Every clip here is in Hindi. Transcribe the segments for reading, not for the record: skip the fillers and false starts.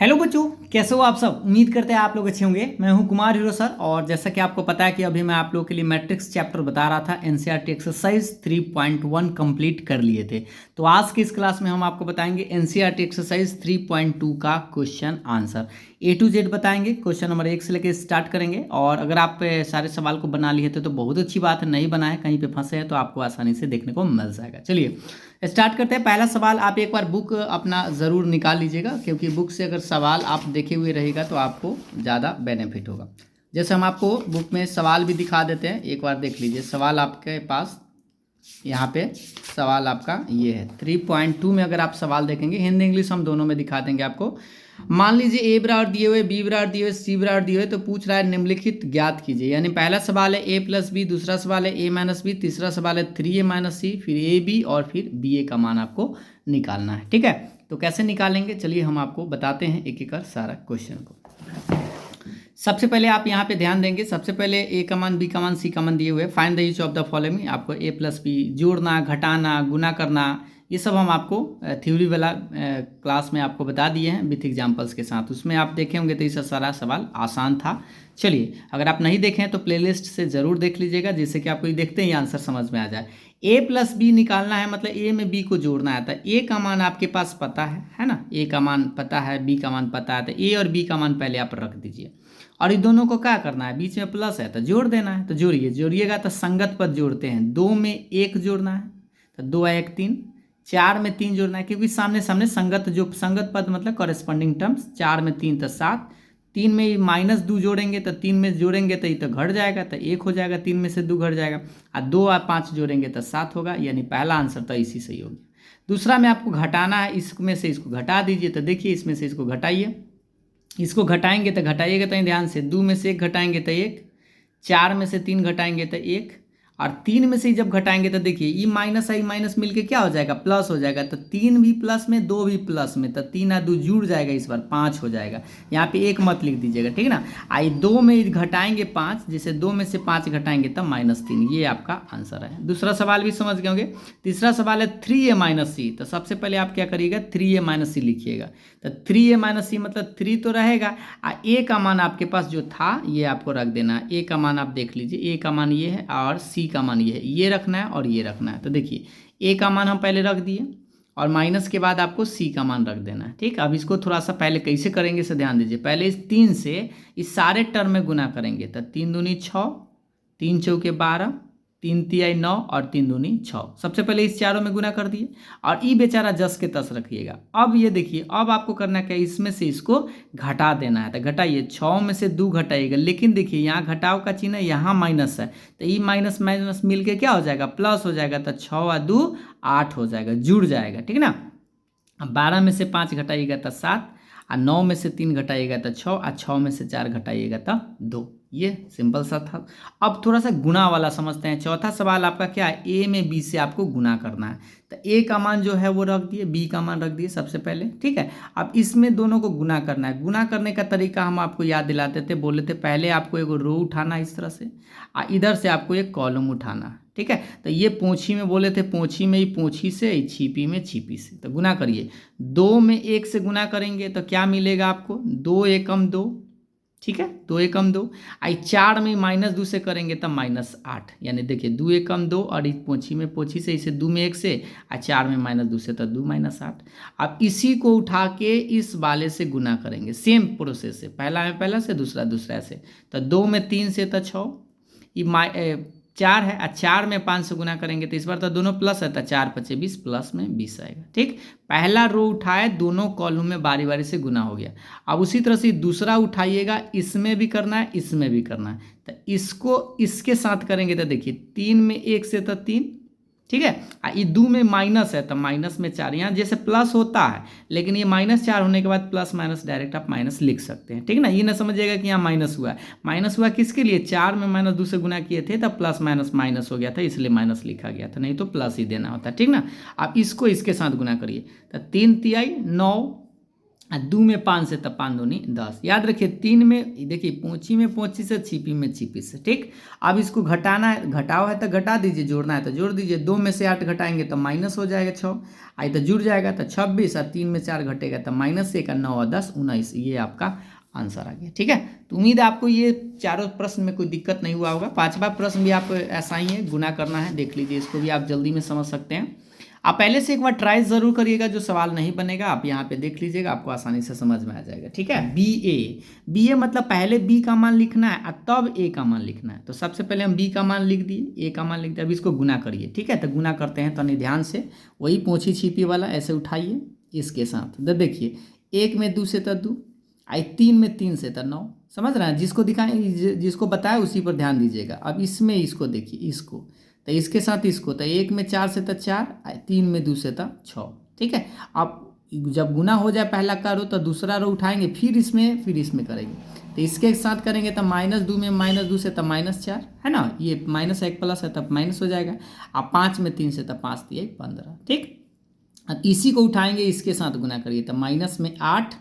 हेलो बच्चों, कैसे हो आप सब। उम्मीद करते हैं आप लोग अच्छे होंगे। मैं हूं कुमार हीरो सर और जैसा कि आपको पता है कि अभी मैं आप लोगों के लिए मैट्रिक्स चैप्टर बता रहा था। एनसीईआरटी एक्सरसाइज 3.1 कंप्लीट कर लिए थे। तो आज की इस क्लास में हम आपको बताएंगे एनसीईआरटी एक्सरसाइज 3.2 का question answer A to Z बताएंगे। क्वेश्चन नंबर 1 से लेकर स्टार्ट करेंगे और अगर आप सारे सवाल को बना लिए थे तो बहुत अच्छी बात है। नहीं बनाए, कहीं पे फंसे हैं तो आपको आसानी से देखने को मिल जाएगा। चलिए स्टार्ट करते हैं। पहला सवाल आप एक बार बुक अपना ज़रूर निकाल लीजिएगा, क्योंकि बुक से अगर सवाल आप देखे हुए रहेगा तो आपको ज़्यादा बेनिफिट होगा। जैसे हम आपको बुक में सवाल भी दिखा देते हैं, एक बार देख लीजिए। सवाल आपके पास यहाँ पे सवाल आपका ये है 3.2 में। अगर आप सवाल देखेंगे, हिंदी इंग्लिश हम दोनों में दिखा देंगे आपको। मान लीजिए ए बराबर दिए हुए, बी बराबर दिए हुए, सी बराबर दिए हुए, तो पूछ रहा है निम्नलिखित ज्ञात कीजिए। यानी पहला सवाल है ए प्लस बी, दूसरा सवाल है ए माइनस बी, तीसरा सवाल है 3a माइनस सी, फिर ए बी और फिर बी ए का मान आपको निकालना है। ठीक है, तो कैसे निकालेंगे चलिए हम आपको बताते हैं एक एक कर सारा क्वेश्चन को। सबसे पहले आप यहाँ पे ध्यान देंगे। सबसे पहले ए का मान, बी का मान, सी का मान दिए हुए। Find the each of the following. आपको ए प्लस बी जोड़ना, घटाना, गुना करना, ये सब हम आपको थ्योरी वाला क्लास में आपको बता दिए हैं विथ एग्जांपल्स के साथ। उसमें आप देखे होंगे तो इसका सारा सवाल आसान था। चलिए, अगर आप नहीं देखें तो प्लेलिस्ट से ज़रूर देख लीजिएगा, जिससे कि आपको ये देखते ही आंसर समझ में आ जाए। ए प्लस बी निकालना है, मतलब ए में बी को जोड़ना है। तो ए का मान आपके पास पता है ना। ए का मान पता है, बी का मान पता है, तो ए और बी का मान पहले आप रख दीजिए। और इन दोनों को क्या करना है, बीच में प्लस है तो जोड़ देना है। तो जोड़िएगा तो संगत पद जोड़ते हैं। 2 में 1 जोड़ना है तो 2 1 3। 4 में 3 जोड़ना है, क्योंकि सामने सामने संगत, जो संगत पद मतलब कॉरेस्पॉन्डिंग टर्म्स। 4 में 3 तो 7। 3 में -2 जोड़ेंगे तो 3 में जोड़ेंगे तो ये तो घट जाएगा, तो 1 हो जाएगा। 3 में से 2 घट जाएगा और 2 और 5 जोड़ेंगे तो 7 होगा। यानी पहला आंसर तो इसी सही हो गया। दूसरा में आपको घटाना है, इसमें से इसको घटा दीजिए। तो देखिए इसमें से इसको घटाइए, इसको घटाएंगे तो घटाइएगा तो ध्यान से। 2 में से 1 घटाएंगे तो 1, 4 में से 3 घटाएंगे तो 1, और 3 में से जब घटाएंगे तो देखिए ये माइनस आई माइनस मिलके क्या हो जाएगा, प्लस हो जाएगा। तो 3 भी प्लस में, 2 भी प्लस में, तो 3 और 2 जुड़ जाएगा, इस बार 5 हो जाएगा। यहाँ पे 1 मत लिख दीजिएगा, ठीक ना। आई 2 में घटाएंगे 5, जैसे 2 में से 5 घटाएंगे तब -3। ये आपका आंसर है। दूसरा सवाल भी समझ गए होंगे। तीसरा सवाल है 3a माइनस सी। तो सबसे पहले आप क्या करिएगा, 3a माइनस सी लिखिएगा। तो 3a माइनस सी मतलब 3 तो रहेगा, और ए का मान आपके पास जो था ये आपको रख देना है। ए का मान आप देख लीजिए, ए का मान ये है और सी का मान ये है। ये रखना है और ये रखना है। तो देखिए ए का मान हम पहले रख दिए और माइनस के बाद आपको सी का मान रख देना है। ठीक, अब इसको थोड़ा सा पहले कैसे करेंगे इसे ध्यान दीजिए। पहले इस 3 से इस सारे टर्म में गुना करेंगे। तो 3 दूनी 6, 3 चौके 12, 3 तिहाई 9 और 3 दूनी 6। सबसे पहले इस चारों में गुना कर दिए और ई बेचारा 10 के 10 रखिएगा। अब ये देखिए, अब आपको करना क्या, इसमें से इसको घटा देना है। तो घटाइए, 6 में से 2 घटाइएगा, लेकिन देखिए यहाँ घटाव का चिन्ह है, यहाँ माइनस है। तो ई माइनस माइनस मिल के क्या हो जाएगा, प्लस हो जाएगा। तो 6 और 2 8 हो जाएगा, जुड़ जाएगा, ठीक ना। अब 12 में से 5 घटाइएगा तो 7, और 9 में से 3 घटाइएगा तो 6, और 6 में से 4 घटाइएगा तो 2। ये सिंपल सा था। अब थोड़ा सा गुना वाला समझते हैं। चौथा सवाल आपका क्या है, ए में बी से आपको गुना करना है। तो ए का मान जो है वो रख दिए, बी का मान रख दिए सबसे पहले, ठीक है। अब इसमें दोनों को गुना करना है। गुना करने का तरीका हम आपको याद दिलाते थे, बोले थे पहले आपको एक रो उठाना इस तरह से, और इधर से आपको एक कॉलम उठाना, ठीक है। तो ये पोंछी में बोले थे, पोंछी में ही पोंछी से, छिपी में छिपी से। तो गुना करिए, 2 में 1 से गुना करेंगे तो क्या मिलेगा आपको, 2 एकम 2, ठीक है। 2 एकम 2। आई 4 में -2 से करेंगे तब -8। यानी देखिए 2 एकम 2, और इस पोंछी में पोंछी से, इसे 2 में 1 से, और 4 में -2 से, तो 2 -8। अब इसी को उठा के इस वाले से गुना करेंगे, सेम प्रोसेस से, पहला में पहला से, दूसरा दूसरा से। तो 2 में 3 से तो 6, ये 4 है, और 4 में 5 से गुना करेंगे तो इस बार तो दोनों प्लस है, तो 4 5 20, प्लस में 20 आएगा, ठीक। पहला रो उठाए, दोनों कॉलम में बारी बारी से गुना हो गया। अब उसी तरह से दूसरा उठाइएगा, इसमें भी करना है, इसमें भी करना है। तो इसको इसके साथ करेंगे तो देखिए 3 में 1 से तो 3, ठीक है। ये 2 में माइनस है तो माइनस में 4। यहाँ जैसे प्लस होता है, लेकिन ये -4 होने के बाद प्लस माइनस डायरेक्ट आप माइनस लिख सकते हैं, ठीक ना। ये ना समझिएगा कि यहाँ माइनस हुआ है। माइनस हुआ किसके लिए, 4 में -2 से गुना किए थे तब प्लस माइनस माइनस हो गया था, इसलिए माइनस लिखा गया था, नहीं तो प्लस ही देना होता, ठीक ना। आप इसको इसके साथ गुना करिए। तो 3 तिहाई 9, दू में 5 से तब 5 दूनी 10। याद रखिए 3 में देखिए पोंची में पोंची से, छिपी में छिपी से। ठीक, अब इसको घटाना है, घटाओ है तो घटा दीजिए, जोड़ना है तो जोड़ दीजिए। 2 में से 8 घटाएंगे तो माइनस हो जाएगा 6, आई तो जुड़ जाएगा तो 26, और 3 में 4 घटेगा तो -1 और 9 और 10 19। ये आपका आंसर आ गया। ठीक है, तो उम्मीद है आपको ये चारों प्रश्न में कोई दिक्कत नहीं हुआ होगा। 5वां प्रश्न भी आपको ऐसा ही है, गुना करना है, देख लीजिए, इसको भी आप जल्दी में समझ सकते हैं। आप पहले से एक बार ट्राई ज़रूर करिएगा, जो सवाल नहीं बनेगा आप यहाँ पे देख लीजिएगा, आपको आसानी से समझ में आ जाएगा। ठीक है, बी ए मतलब पहले बी का मान लिखना है और तब ए का मान लिखना है। तो सबसे पहले हम बी का मान लिख दिए, ए का मान लिख दिया, अब इसको गुना करिए। ठीक है, तो गुना करते हैं, तो ध्यान से वही पोंछी छिपी वाला ऐसे उठाइए इसके साथ। तो देखिए 1 में 2 से तो 2, आई 3 में 3 से तो 9। समझ रहे हैं, जिसको दिखाएं जिसको बताया उसी पर ध्यान दीजिएगा। अब इसमें इसको देखिए, इसको तो इसके साथ इसको, तो 1 में 4 से तो 4, 3 में 2 से तो 6। ठीक है, अब जब गुना हो जाए पहला का रो तो दूसरा रो उठाएंगे, फिर इसमें करेंगे। तो इसके साथ करेंगे तो -2 में -2 से तो -4 है ना, ये -1 प्लस है तब माइनस हो जाएगा। अब 5 में 3 से तो 5 3 15। ठीक, अब इसी को उठाएंगे, इसके साथ गुना करिए तो माइनस में 8,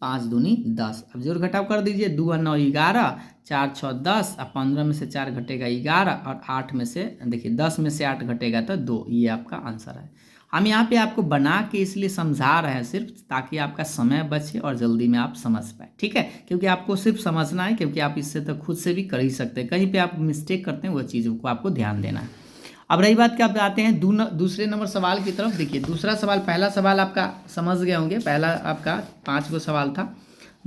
5 दूनी 10। अब जोड़ घटाव कर दीजिए, 2 और 9 11, 4 6 10, अब 15 में से 4 घटेगा 11, और 8 में से देखिए 10 में से 8 घटेगा तो 2। ये आपका आंसर है। हम यहाँ पे आपको बना के इसलिए समझा रहे हैं सिर्फ, ताकि आपका समय बचे और जल्दी में आप समझ पाए। ठीक है, क्योंकि आपको सिर्फ समझना है, क्योंकि आप इससे तो खुद से भी कर ही सकते हैं। कहीं पे आप मिस्टेक करते हैं, वो चीज़ों को आपको ध्यान देना है। अब रही बात कि आप आते हैं दूसरे नंबर सवाल की तरफ। देखिए दूसरा सवाल, पहला सवाल आपका समझ गए होंगे, पहला आपका 5 गो सवाल था।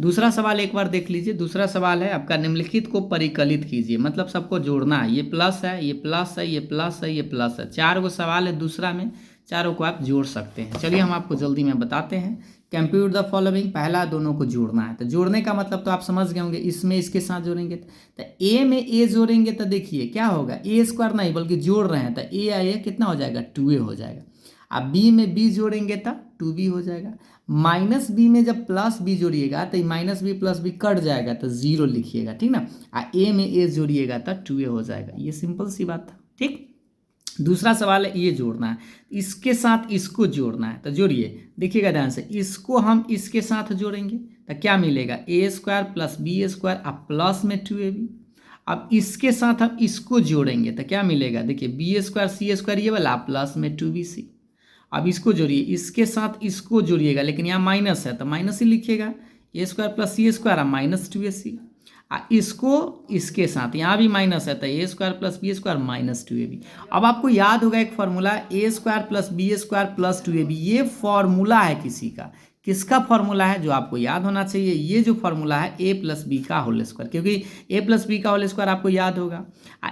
दूसरा सवाल एक बार देख लीजिए। दूसरा सवाल है आपका, निम्नलिखित को परिकलित कीजिए, मतलब सबको जोड़ना है। ये प्लस है, ये प्लस है, ये प्लस है, ये प्लस है। 4 गो सवाल है दूसरा में, चारों को आप जोड़ सकते हैं। चलिए हम आपको जल्दी में बताते हैं। कंप्यूट द फॉलोइंग, पहला दोनों को जोड़ना है। तो जोड़ने का मतलब तो आप समझ गए होंगे, इसमें इसके साथ जोड़ेंगे तो ए में ए जोड़ेंगे तो देखिए क्या होगा, ए स्क्वायर नहीं बल्कि जोड़ रहे हैं, तो ए आ ए कितना हो जाएगा, 2a हो जाएगा। अब बी में बी जोड़ेंगे तो 2b हो जाएगा। माइनस बी में जब प्लस बी जोड़िएगा तो minus B plus B cut जाएगा तो 0 लिखिएगा। ठीक ना, ए में ए जोड़िएगा तो 2a हो जाएगा। ये सिंपल सी बात था। ठीक, दूसरा सवाल है ये जोड़ना है, इसके साथ इसको जोड़ना है। तो जोड़िए, देखिएगा ध्यान से, इसको हम इसके साथ जोड़ेंगे तो क्या मिलेगा, ए स्क्वायर प्लस बी स्क्वायर, अब प्लस में 2ab। अब इसके साथ हम इसको जोड़ेंगे तो क्या मिलेगा, देखिए बी स्क्वायर सी स्क्वायर ये वाला प्लस में 2bc। अब इसको जोड़िए, इसके साथ इसको जोड़िएगा, लेकिन यहाँ माइनस है तो माइनस ही लिखिएगा, A square plus C square -2ac। इसको इसके साथ यहाँ भी माइनस है तो A square plus B square -2ab। अब आपको याद होगा एक formula, A square plus B square plus 2ab। ये फार्मूला है किसका फार्मूला है जो आपको याद होना चाहिए। ये जो फार्मूला है ए प्लस बी का होल स्क्वायर, क्योंकि ए प्लस बी का होल स्क्वायर आपको याद होगा।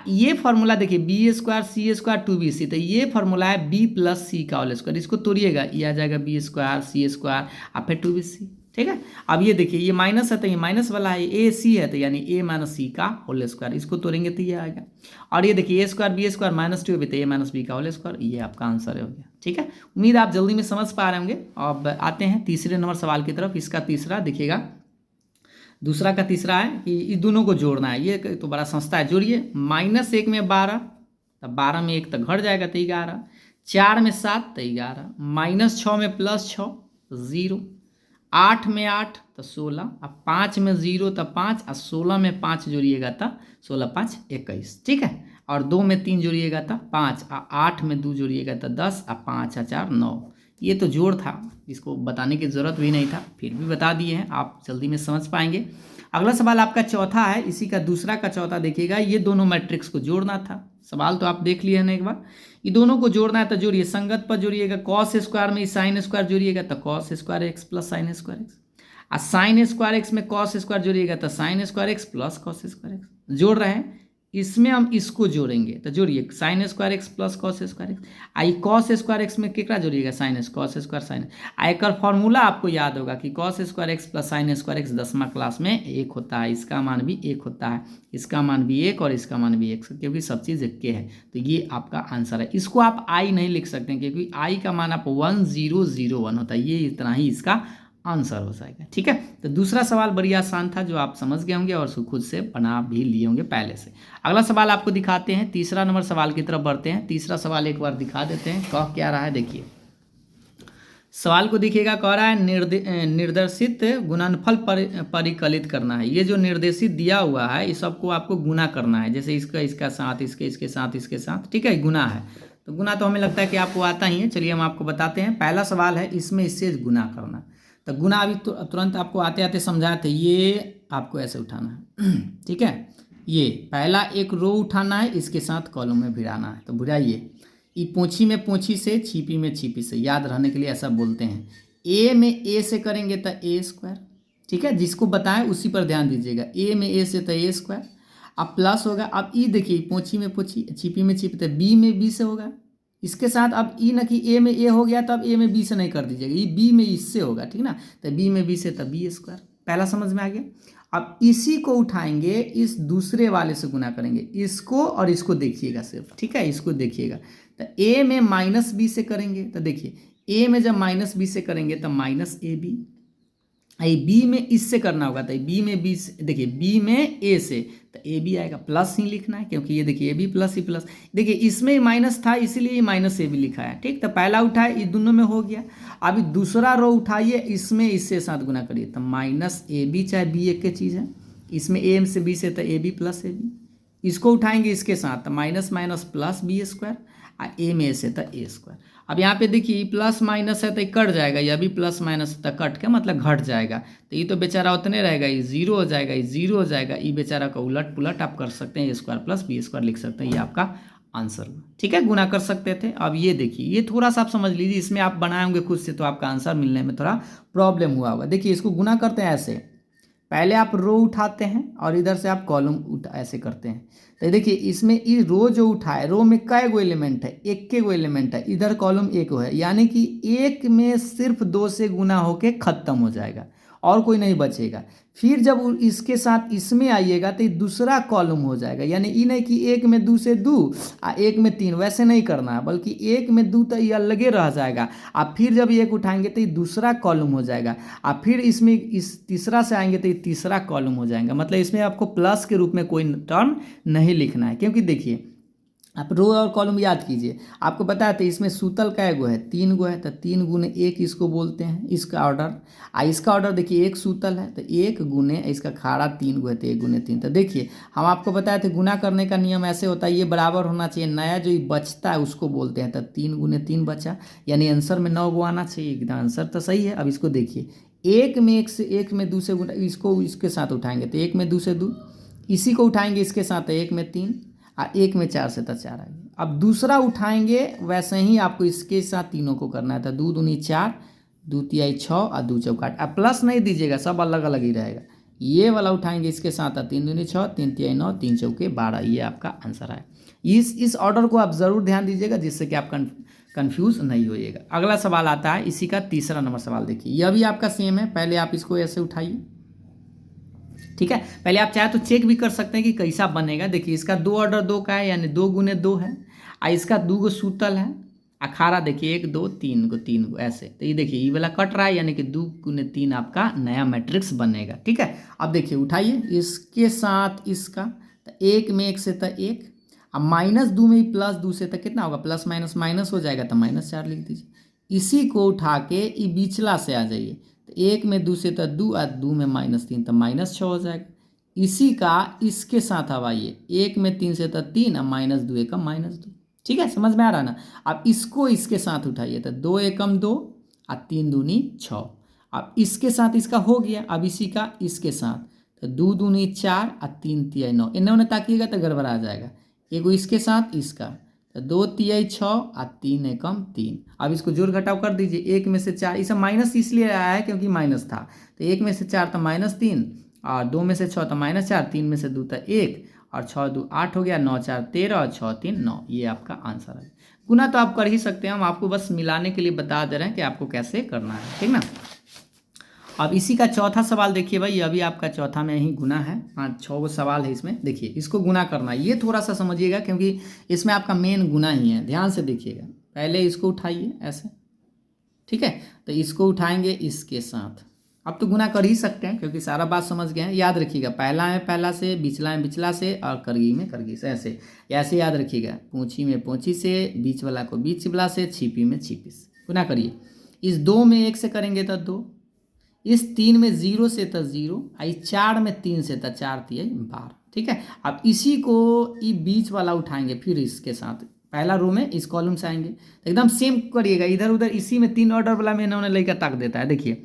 ये फार्मूला देखिए, बी स्क्वायर सी स्क्वायर 2bc, तो ये फार्मूला है बी प्लस सी का होल स्क्वायर। इसको तोड़िएगा, ये आ जाएगा बी स्क्वायर सी स्क्वायर और फिर 2bc। ठीक है, अब ये देखिए ये माइनस है तो ये माइनस वाला है, ए सी है तो यानी ए माइनस सी का होल स्क्वायर। इसको तोड़ेंगे तो ये आएगा। और ये देखिए ए स्क्वायर बी स्क्वायर -2ab तो ए माइनस बी का होल स्क्वायर। ये आपका आंसर हो गया। ठीक है, उम्मीद आप जल्दी में समझ पा रहे होंगे। अब आते हैं तीसरे नंबर सवाल की तरफ। इसका तीसरा देखिएगा, दूसरा का तीसरा है कि इस दोनों को जोड़ना है। ये तो बड़ा सस्ता है, जोड़िए। -1 में 12, तब 12 में 1 तक घट जाएगा तो 11, 4 में 7 तो 11, -6 में +6 0, 8 में 8 तो 16, अब 5 में 0 तो 5, और 16 में 5 जोड़िएगा तो 16 5 21। ठीक है, और 2 में 3 जोड़िएगा तो 5, और 8 में 2 जोड़िएगा तो 10, और 5 और 4 9। ये तो जोड़ था, इसको बताने की ज़रूरत भी नहीं था, फिर भी बता दिए हैं, आप जल्दी में समझ पाएंगे। अगला सवाल आपका चौथा है, इसी का दूसरा का चौथा देखिएगा। ये दोनों मैट्रिक्स को जोड़ना था। सवाल तो आप देख लिए हैं एक बार। ये दोनों को जोड़ना है तो जोड़िए, संगत पर जोड़िएगा। कॉस स्क्वायर में साइन स्क्वायर जोड़िएगा तो cos square x plus sine square x, और साइन स्क्वायर एक्स में कॉस स्क्वायर जोड़िएगा तो sine square x plus cos square x. जोड़ रहे हैं, इसमें हम इसको जोड़ेंगे तो जोड़िए, sine square x plus cos square x. आई कॉस स्क्वायर एक्स में केकरा जोड़िएगा, साइन कॉस स्क्वायर साइन। एक फार्मूला आपको याद होगा कि cos square x plus sine square x 10वां क्लास में 1 होता है। इसका मान भी 1 होता है, इसका मान भी 1 और इसका मान भी 1, क्योंकि सब चीज़ 1 है। तो ये आपका आंसर है। इसको आप आई नहीं लिख सकते क्योंकि आई का मान आप 1001 होता है। ये इतना ही इसका आंसर हो जाएगा। ठीक है, तो दूसरा सवाल बड़ी आसान था, जो आप समझ गए होंगे और उसको खुद से बना भी लिए होंगे पहले से। अगला सवाल आपको दिखाते हैं, तीसरा नंबर सवाल की तरफ बढ़ते हैं। तीसरा सवाल एक बार दिखा देते हैं, कह क्या रहा है देखिए। सवाल को देखिएगा, कह रहा है निर्देशित गुणनफल परिकलित करना है। ये जो निर्देशित दिया हुआ है इस सबको आपको गुना करना है, जैसे इसका इसका साथ, इसके साथ, इसके साथ, ठीक है, गुना है। तो गुना तो हमें लगता है कि आपको आता ही है। चलिए हम आपको बताते हैं। पहला सवाल है इसमें इससे गुना करना। तो गुना अभी तुरंत आपको आते आते समझाए थे। ये आपको ऐसे उठाना है ठीक है। ये पहला एक रो उठाना है, इसके साथ कॉलम में भिड़ाना है। तो भिड़ाइए। ई पोंछी में पोंछी से, छिपी में छिपी से, याद रहने के लिए ऐसा बोलते हैं। ए में ए से करेंगे तो ए स्क्वायर, ठीक है, जिसको बताएं उसी पर ध्यान दीजिएगा। ए में ए से तो ए स्क्वायर, अब प्लस होगा। अब ई देखिए, पोंछी में पोंछी, छिपी में छिपी, तो बी में बी से होगा इसके साथ। अब ई ना कि ए में ए हो गया तो अब ए में बी से नहीं कर दीजिएगा, ये बी में इससे होगा, ठीक ना। तो बी में बी से तो बी स्क्वायर। पहला समझ में आ गया। अब इसी को उठाएंगे, इस दूसरे वाले से गुना करेंगे, इसको और इसको देखिएगा सिर्फ, ठीक है, इसको देखिएगा। तो ए में माइनस बी से करेंगे तो देखिए, ए में जब माइनस बी से करेंगे तो माइनस ए बी। बी में इससे करना होगा तो बी में बी से, देखिए बी में ए से तो ए बी आएगा, प्लस ही लिखना है क्योंकि ये देखिए ए बी प्लस ही प्लस। देखिए इसमें माइनस था इसीलिए माइनस ए बी लिखा है, ठीक। तो पहला उठाए, ये दोनों में हो गया। अभी दूसरा रो उठाइए, इसमें इससे साथ गुना करिए तो माइनस ए बी, चाहे बी एक के चीज़ है, इसमें ए से बी से तो A B plus A B. इसको उठाएंगे इसके साथ तो minus minus plus B square, A में से तो ए स्क्वायर। अब यहाँ पे देखिए प्लस माइनस है तो कट जाएगा, यह भी प्लस माइनस तो कट के मतलब घट जाएगा। तो ये तो बेचारा उतने रहेगा, ये जीरो हो जाएगा, ये जीरो हो जाएगा। ये बेचारा का उलट पुलट आप कर सकते हैं, ए स्क्वायर प्लस बी स्क्वायर लिख सकते हैं, ये आपका आंसर हुआ, ठीक है। गुना कर सकते थे। अब ये देखिए, ये थोड़ा सा आप समझ लीजिए, इसमें आप बनाएंगे खुद से तो आपका आंसर मिलने में थोड़ा प्रॉब्लम हुआ होगा। देखिए इसको गुना करते हैं ऐसे, पहले आप रो उठाते हैं और इधर से आप कॉलम ऐसे करते हैं। तो देखिए इसमें ये रो जो उठाए, रो में कै गो एलिमेंट है, एक के गो एलिमेंट है, इधर कॉलम एक है, यानी कि एक में सिर्फ दो से गुना होके खत्म हो जाएगा और कोई नहीं बचेगा। फिर जब इसके साथ इसमें आइएगा तो ये दूसरा कॉलम हो जाएगा, यानी ये नहीं कि एक में दो से दो और एक में तीन, वैसे नहीं करना है, बल्कि एक में दो तो ये अलगे रह जाएगा। आप फिर जब एक उठाएंगे तो ये दूसरा कॉलम हो जाएगा, आप फिर इसमें इस तीसरा से आएंगे तो ये तीसरा कॉलम हो जाएगा। मतलब इसमें आपको प्लस के रूप में कोई टर्म नहीं लिखना है, क्योंकि देखिए आप रो और कॉलम याद कीजिए। आपको पता है तो इसमें सूतल का गो है, तीन गो है, तो तीन गुने एक इसको बोलते हैं, इसका ऑर्डर। इसका ऑर्डर देखिए, एक सूतल है तो एक गुने इसका खाड़ा तीन गो है तो एक गुने तीन। तो देखिए हम आपको बताए थे गुना करने का नियम ऐसे होता है, ये बराबर होना चाहिए, नया जो ये बचता है उसको बोलते हैं। तो तीन गुने तीन बचा, यानी आंसर में 9 गो आना चाहिए, एकदम आंसर तो सही है। अब इसको देखिए, एक में एक से, एक में दो से गुना, इसको इसके साथ उठाएंगे तो एक में दो से दो, इसी को उठाएंगे इसके साथ तो एक में तीन, और एक में चार से तो चार आ गया। अब दूसरा उठाएंगे वैसे ही आपको इसके साथ तीनों को करना है। तो दो दूनी चार, दो तिहाई छः और दो चौकाट। अब प्लस नहीं दीजिएगा, सब अलग अलग ही रहेगा। ये वाला उठाएंगे इसके साथ, तीन दूनी छः, तीन तिहाई नौ, तीन चौके 12, ये आपका आंसर है। इस ऑर्डर को आप ज़रूर ध्यान दीजिएगा, जिससे कि आप कन्फ्यूज़ नहीं होइएगा। अगला सवाल आता है इसी का तीसरा नंबर सवाल। देखिए यह भी आपका सेम है, पहले आप इसको ऐसे उठाइए, ठीक है। पहले आप चाहे तो चेक भी कर सकते हैं कि कैसा बनेगा। देखिए इसका दो ऑर्डर दो का है, यानी दो गुने दो है, और इसका दो गो सूतल है, अखाड़ा देखिए एक दो तीन गो ऐसे। तो ये देखिए ये वाला कट रहा है, यानी कि दो गुने तीन आपका नया मैट्रिक्स बनेगा, ठीक है। अब देखिए उठाइए इसके साथ इसका, तो एक में एक से तो एक, अब माइनस दो में ही प्लस दो से तो कितना होगा, प्लस माइनस माइनस हो जाएगा, तो -4 लिख दीजिए। इसी को उठा के ये बीचला से आ जाइए, तो एक में दो से तो दो, और दो में -3 तो -6 हो जाएगा। इसी का इसके साथ अब आइए, एक में तीन से तो तीन, और -2 एकम -2, ठीक है, समझ में आ रहा ना। अब इसको इसके साथ उठाइए, तो 2 एकम 2 और 3 दूनी 6। अब इसके साथ इसका हो गया, अब इसी का इसके साथ, तो 2 दूनी 4 और 3 तिहाई 9। इन्होंने ताकिएगा तो गड़बड़ा जाएगा। एगो इसके साथ इसका, तो 2 तिहाई 6 और 3 एकम 3। अब इसको जोड़ घटाव कर दीजिए, एक में से चार, इसे माइनस इसलिए आया है क्योंकि माइनस था। तो एक में से 4 तो -3, और 2 में से 6 तो -4, 3 में से 2 तो 1, और 6 2 8 हो गया, 9 4 13 और 6 3 9। ये आपका आंसर है। गुना तो आप कर ही सकते हैं, हम आपको बस मिलाने के लिए बता दे रहे हैं कि आपको कैसे करना है, ठीक ना। अब इसी का चौथा सवाल देखिए भाई, अभी आपका चौथा में ही गुना है। 5-6 गो सवाल है इसमें। देखिए इसको गुना करना है, ये थोड़ा सा समझिएगा क्योंकि इसमें आपका मेन गुना ही है। ध्यान से देखिएगा, पहले इसको उठाइए ऐसे, ठीक है। तो इसको उठाएंगे इसके साथ, अब तो गुना कर ही सकते हैं क्योंकि सारा बात समझ गए हैं। याद रखिएगा, पहला में पहला से, बिचला में बिचला से, और करगी में करगी से, ऐसे ऐसे याद रखिएगा। पोंछी में पोंछी से, बीच वाला को बीच वाला से, छिपी में छिपी से। गुना करिए, इस 2 में 1 से करेंगे तो 2, इस 3 में 0 से तो 0, इस 4 में 3 से तो 4 3 12। ठीक है, अब इसी को ये बीच वाला उठाएंगे, फिर इसके साथ पहला रो में इस कॉलम से आएंगे तो एकदम सेम करिएगा, इधर उधर इसी में 3 ऑर्डर वाला में इन्होंने लेकर ताक देता है। देखिए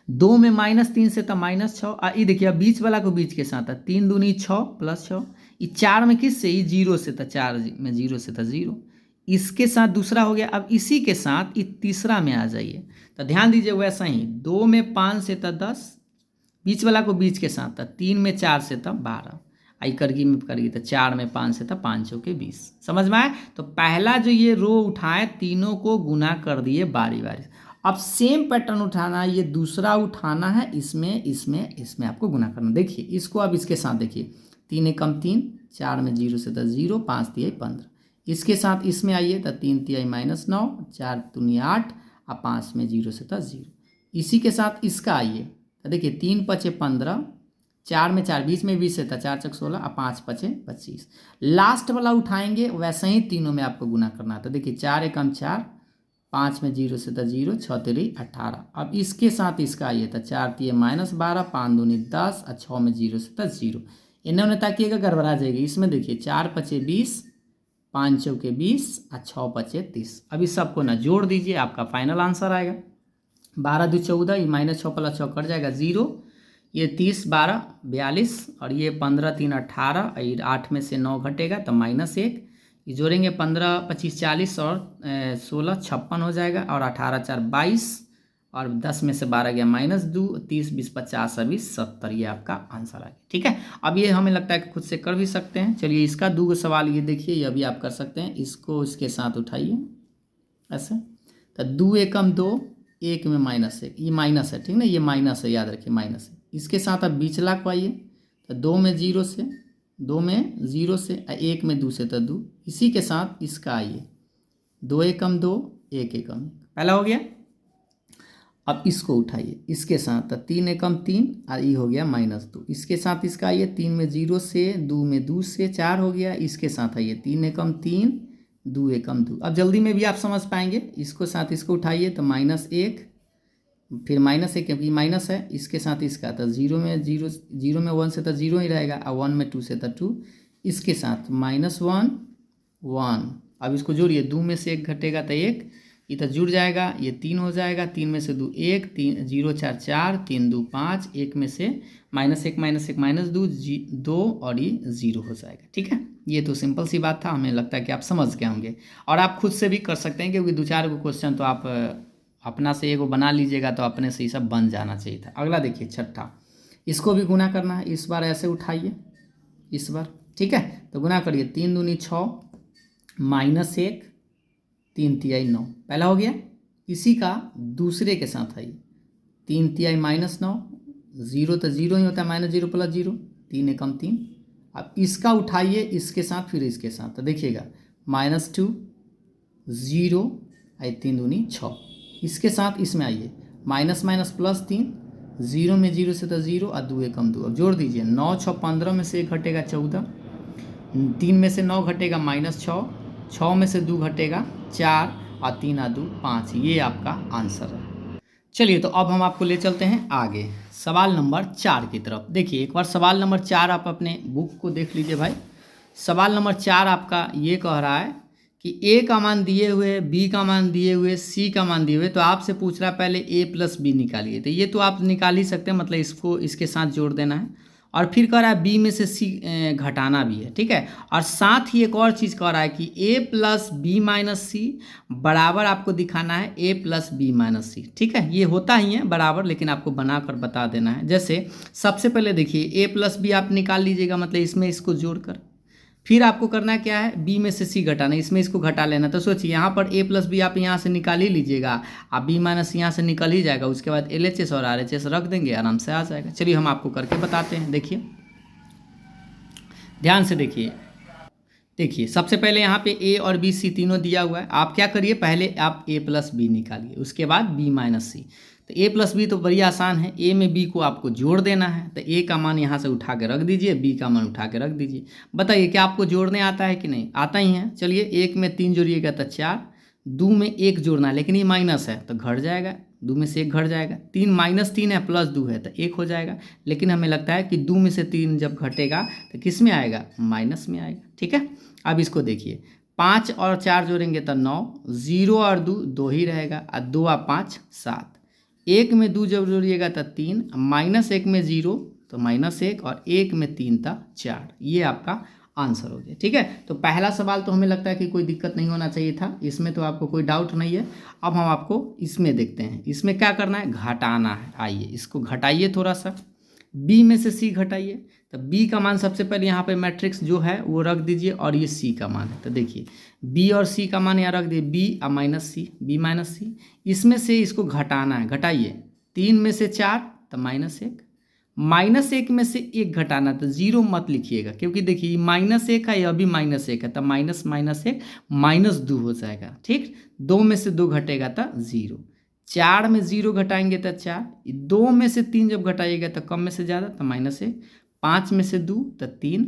2 में -3 से तो -6, ये देखिए अब बीच वाला को बीच के साथ है, 3 दूनी 6 +6, ये 4 में किससे, ये 0 से तो 4 में 0 से तो 0, इसके साथ दूसरा हो गया। अब इसी के साथ ये तीसरा में आ जाइए, तो ध्यान दीजिए वैसा ही 2 में 5 से तो 10, बीच वाला को बीच के साथ था, 3 में 4 से तो 12, आई करगी में करिए तो 4 में 5 से तो 5 चौके 20। समझ में आए? तो पहला जो ये रो उठाए तीनों को गुना कर दिए बारी बारी। अब सेम पैटर्न उठाना है, ये दूसरा उठाना है, इसमें इसमें इसमें आपको गुना करना। देखिए इसको अब इसके साथ देखिए, 3 एकम 3, 4 में 0 से तो 0, 5 तिहाई 15, इसके साथ इसमें आइए तो 3 तिहाई -9, 4 दूनी 8 और 5 में 0 से तो 0, इसी के साथ इसका आइए तो देखिए 3 पचे 15, 4 में 4 बीच में 20 से था, 4 चक 16 और 5 पचे 25। लास्ट वाला उठाएंगे वैसे ही तीनों में आपको गुना करना है। तो देखिए 4 एकम 4, 5 में 0 से था 0, 6 तेरी 18। अब इसके साथ इसका आइए तो 4 तिये -12, 5 दूनी 10 और 6 में 0 से था 0, इन्होंने ताकिएगा गड़बड़ा जाएगी। इसमें देखिए 4 पचे 20, 5 चौके 20 और 6 पचे 30। अब इस सबको ना जोड़ दीजिए, आपका फाइनल आंसर आएगा 12 दू 14, ये -6 + 6 कट जाएगा 0, ये 30 12 42 और ये 15 3 18, ये 8 में से 9 घटेगा तो -1, ये जोड़ेंगे 15 25 40 और 16 56 हो जाएगा, और 18 4 22 और 10 में से 12 गया -2, 30 20 50 20 70, ये आपका आंसर आ गया। ठीक है, अब ये हमें लगता है कि खुद से कर भी सकते हैं। चलिए इसका 2 सवाल ये देखिए, ये अभी आप कर सकते हैं। इसको इसके साथ उठाइए ऐसे, तो 2 एकम 2, 1 में -1, ये माइनस है, ठीक ना, ये माइनस है, याद रखिए माइनस है। इसके साथ अब बीचला को आइए तो 2 में 0 से, 2 में 0 से, 1 में 2 से तो 2, इसी के साथ इसका आइए 2 एकम 2, 1 एकम 1, पहला हो गया। अब इसको उठाइए इसके साथ तो 3 एकम 3 और ये हो गया -2, इसके साथ इसका आइए 3 में 0 से, 2 में 2 से 4 हो गया, इसके साथ आइए 3 एकम 3, 2 एकम 2। अब जल्दी में भी आप समझ पाएंगे, इसको साथ इसको उठाइए तो -1, फिर -1 क्योंकि माइनस है, इसके साथ इसका तो 0 में 1 से तो 0 ही रहेगा, और 1 में 2 से तो 2, इसके साथ -1 1। अब इसको जोड़िए, 2 में से 1 घटेगा तो 1, ये तो जुड़ जाएगा, ये 3 हो जाएगा, 3 में से 2 1, 3 0 4 4, 3 2 5, 1 में से -1 -2 2 और ये 0 हो जाएगा। ठीक है, ये तो सिंपल सी बात था, हमें लगता है कि आप समझ गए होंगे, और आप खुद से भी कर सकते हैं, क्योंकि 2-4 को क्वेश्चन तो आप अपना से एगो बना लीजिएगा तो अपने से ही सब बन जाना चाहिए था। अगला देखिए छठा, इसको भी गुना करना है, इस बार ऐसे उठाइए इस बार, ठीक है, तो गुना करिए 3 दूनी 6, -1, 3 तिहाई 9, पहला हो गया। इसी का दूसरे के साथ आइए, 3 तिहाई -9, 0 तो 0 ही होता है, -0 + 0, 3 एकम 3। अब इसका उठाइए इसके साथ, फिर इसके साथ, तो देखिएगा -2 0 और 3 दूनी 6, इसके साथ इसमें आइए -+3, 0 में 0 से तो 0 और 2 एकम 2। अब जोड़ दीजिए 9 6 15 में से 1 घटेगा 14, 3 में से 9 घटेगा -6, 6 में से 2 घटेगा 4 और 3 और 2 5, ये आपका आंसर है। चलिए तो अब हम आपको ले चलते हैं आगे सवाल नंबर 4 की तरफ। देखिए एक बार सवाल नंबर 4 आप अपने बुक को देख लीजिए भाई। सवाल नंबर 4 आपका ये कह रहा है कि ए का मान दिए हुए, बी का मान दिए हुए, सी का मान दिए हुए, तो आपसे पूछ रहा है पहले ए प्लस बी निकालिए। तो ये तो आप निकाल ही सकते हैं, मतलब इसको इसके साथ जोड़ देना है, और फिर कह रहा है बी में से सी घटाना भी है, ठीक है। और साथ ही एक और चीज़ कह रहा है कि ए प्लस बी माइनस सी बराबर आपको दिखाना है ए प्लस बी माइनस सी, ठीक है। ये होता ही है बराबर, लेकिन आपको बनाकर बता देना है। जैसे सबसे पहले देखिए ए प्लस बी आप निकाल लीजिएगा, मतलब इसमें इसको जोड़कर, फिर आपको करना क्या है, बी में से सी घटाना, इसमें इसको घटा लेना। तो सोचिए यहाँ पर ए प्लस बी आप यहाँ से निकाल ही लीजिएगा, आप बी माइनस यहाँ से निकल ही जाएगा, उसके बाद LHS और RHS रख देंगे, आराम से आ जाएगा। चलिए हम आपको करके बताते हैं, देखिए ध्यान से देखिए सबसे पहले यहाँ पे ए और बी सी तीनों दिया हुआ है। आप क्या करिए, पहले आप ए प्लस बी निकालिए, उसके बाद बी माइनस सी। तो ए प्लस बी तो बड़ी आसान है, ए में बी को आपको जोड़ देना है। तो ए का मान यहाँ से उठा के रख दीजिए, बी का मान उठा के रख दीजिए। बताइए क्या आपको जोड़ने आता है कि नहीं? आता ही है। चलिए 1 में 3 जोड़िएगा तो 4, दो में एक जोड़ना है, लेकिन ये माइनस है तो घट जाएगा, दो में से एक घट जाएगा। तीन माइनस तीन है प्लस दो है तो एक हो जाएगा, लेकिन हमें लगता है कि दो में से तीन जब घटेगा तो किस में आएगा, माइनस में आएगा। ठीक है, अब इसको देखिए, 5 और 4 जोड़ेंगे तो 9, 0 और 2 2 ही रहेगा, और 2 और 5 7, एक में 2 जब जोड़िएगा तो 3, माइनस एक में 0 तो -1, और एक में 3 था 4। ये आपका आंसर हो गया। ठीक है, तो पहला सवाल तो हमें लगता है कि कोई दिक्कत नहीं होना चाहिए था, इसमें तो आपको कोई डाउट नहीं है। अब हम आपको इसमें देखते हैं, इसमें क्या करना है, घटाना है। आइए इसको घटाइए थोड़ा सा, बी में से सी घटाइए। तो बी का मान सबसे पहले यहाँ पे मैट्रिक्स जो है वो रख दीजिए, और ये सी का मान है। तो देखिए बी और सी का मान यहाँ रख दिए, बी और माइनस सी, बी माइनस सी। इसमें से इसको घटाना है, घटाइए। 3 में से 4 तो -1, -1 में से 1 घटाना, तो 0 मत लिखिएगा, क्योंकि देखिए -1 है, यह भी -1 है, तो माइनस माइनस 1 -2 हो जाएगा। ठीक, 2 में से 2 घटेगा तो 0, 4 में 0 घटाएंगे तो 4, 2 में से 3 जब घटाइएगा तो कम में से ज़्यादा तो -1, 5 में से 2 तो 3,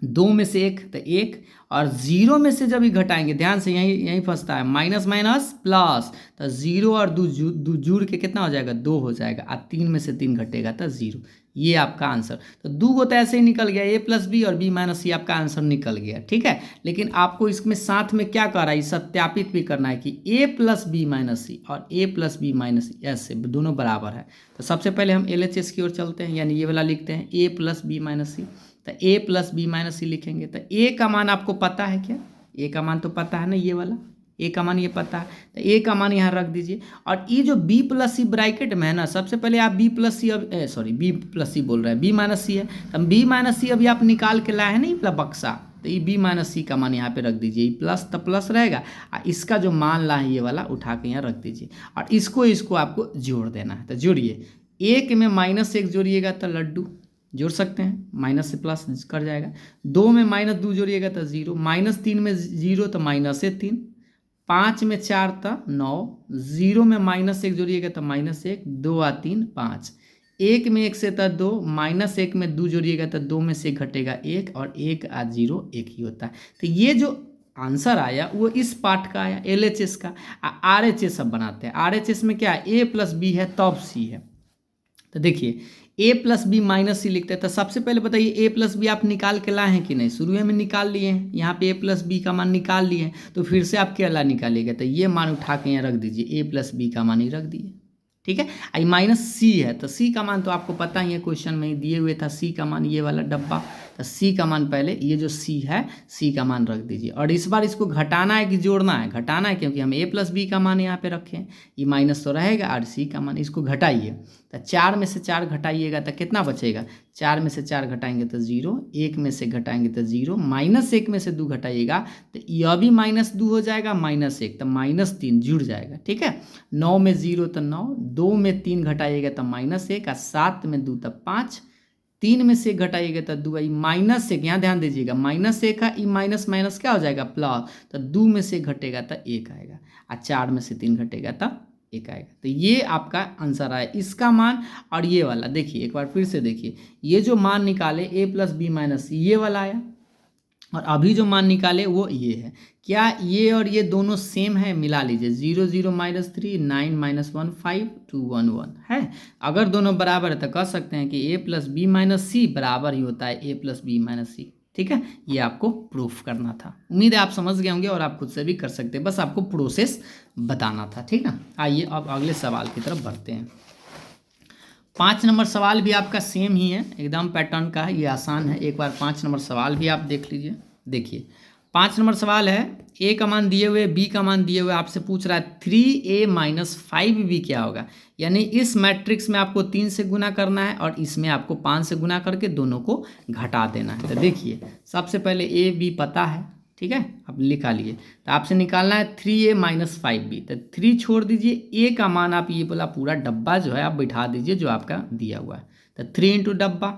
2 में से 1 तो 1, और 0 में से जब ही घटाएंगे, ध्यान से यहीं फंसता है, माइनस माइनस प्लस, तो 0 और 2 जुड़ के कितना हो जाएगा, 2 हो जाएगा, और 3 में से 3 घटेगा तो 0। ये आपका आंसर। तो 2 को तो ऐसे ही निकल गया, a प्लस बी और b माइनस सी, आपका आंसर निकल गया। ठीक है, लेकिन आपको इसमें साथ में क्या कर रहा है, सत्यापित भी करना है कि a प्लस बी माइनस सी और a प्लस बी माइनस सी ऐसे दोनों बराबर है। तो सबसे पहले हम LHS की ओर चलते हैं, यानी ये वाला लिखते हैं a प्लस बी माइनस सी। तो a प्लस बी माइनस सी लिखेंगे, तो a का मान आपको पता है क्या, a का मान तो पता है ना, ये वाला a का मान ये पता है, तो a का मान यहाँ रख दीजिए। और ये जो b प्लस सी ब्रैकेट में है ना, सबसे पहले आप b प्लस सी, अब b प्लस सी बोल रहे हैं, b माइनस सी है, तो b माइनस सी अभी आप निकाल के लाए हैं ना ये बक्सा, तो ये b माइनस सी का मान यहाँ पे रख दीजिए, प्लस तो प्लस रहेगा, और इसका जो मान ला है ये वाला उठा के यहाँ रख दीजिए, और इसको आपको जोड़ देना है। तो जोड़िए, 1 में -1 जोड़िएगा तो लड्डू, जोड़ सकते हैं, माइनस से प्लस कर जाएगा। 2 में -2 जोड़िएगा तो 0, -3 में 0 तो -3, 5 में 4 तो 9, 0 में -1 जोड़िएगा तो -1, 2 और 3 5, 1 में 1 से तो 2, -1 में 2 जोड़िएगा तो 2 में से घटेगा 1, और 1 और 0 1 ही होता है। तो ये जो आंसर आया वो इस पार्ट का आया, LHS का। RHS सब बनाते हैं, RHS में क्या है, a प्लस बी है तब c है। तो देखिए a प्लस बी माइनस सी लिखते हैं, तो सबसे पहले बताइए a प्लस बी आप निकाल के लाए हैं कि नहीं, शुरू में निकाल लिए हैं, यहाँ पे a प्लस बी का मान निकाल लिए हैं, तो फिर से आप क्या ला निकालिएगा, तो ये मान उठा के यहाँ रख दीजिए, a प्लस बी का मान ही रख दिए। ठीक है, आई -c है, तो c का मान तो आपको पता ही है, क्वेश्चन में ही दिए हुए था c का मान, ये वाला डब्बा, तो c का मान पहले, ये जो c है c का मान रख दीजिए। और इस बार इसको घटाना है कि जोड़ना है, घटाना है, क्योंकि हम a प्लस बी का मान यहाँ पे रखे हैं, ये माइनस तो रहेगा, और c का मान, इसको घटाइए। तो 4 में से 4 घटाइएगा तो कितना बचेगा, 4 में से 4 घटाएंगे तो 0, 1 में से घटाएंगे तो 0, -1 में से 2 घटाइएगा तो यह भी -2 हो जाएगा, -1 तो -3 जुड़ जाएगा। ठीक है, 9 में 0 तो 9, 2 में 3 घटाइएगा तो -1, और 7 में 2 तो 5, 3 में से घटाइएगा तो 2, -1, यहाँ ध्यान दीजिएगा, -1 का ई माइनस माइनस क्या हो जाएगा, प्लस, तो 2 में से घटेगा तो 1 आएगा, और 4 में से 3 घटेगा तो 1 आएगा। तो ये आपका आंसर आया, इसका मान। और ये वाला देखिए, एक बार फिर से देखिए, ये जो मान निकाले a प्लस बी माइनस सी, ये वाला आया, और अभी जो मान निकाले वो ये है। क्या ये और ये दोनों सेम है, मिला लीजिए, 0 0 -3, 9 -1 5 2 1 1 है। अगर दोनों बराबर है तो कह सकते हैं कि a प्लस बी माइनस सी बराबर ही होता है a प्लस बी माइनस सी। ठीक है, ये आपको प्रूफ करना था। उम्मीद है आप समझ गए होंगे, और आप खुद से भी कर सकते हैं, बस आपको प्रोसेस बताना था। ठीक ना, आइए अब अगले सवाल की तरफ बढ़ते हैं। 5 नंबर सवाल भी आपका सेम ही है, एकदम पैटर्न का है, ये आसान है। एक बार 5 नंबर सवाल भी आप देख लीजिए। देखिए 5 नंबर सवाल है, a का मान दिए हुए, b का मान दिए हुए, आपसे पूछ रहा है 3a माइनस 5b क्या होगा। यानी इस मैट्रिक्स में आपको 3 से गुना करना है, और इसमें आपको 5 से गुना करके दोनों को घटा देना है। तो देखिए सबसे पहले a b पता है, ठीक है, अब निकालिए। लिए तो आपसे निकालना है 3a माइनस 5b। तो 3 छोड़ दीजिए, a का मान आप ये बोला पूरा डब्बा जो है आप बैठा दीजिए जो आपका दिया हुआ है। तो 3 इंटू डब्बा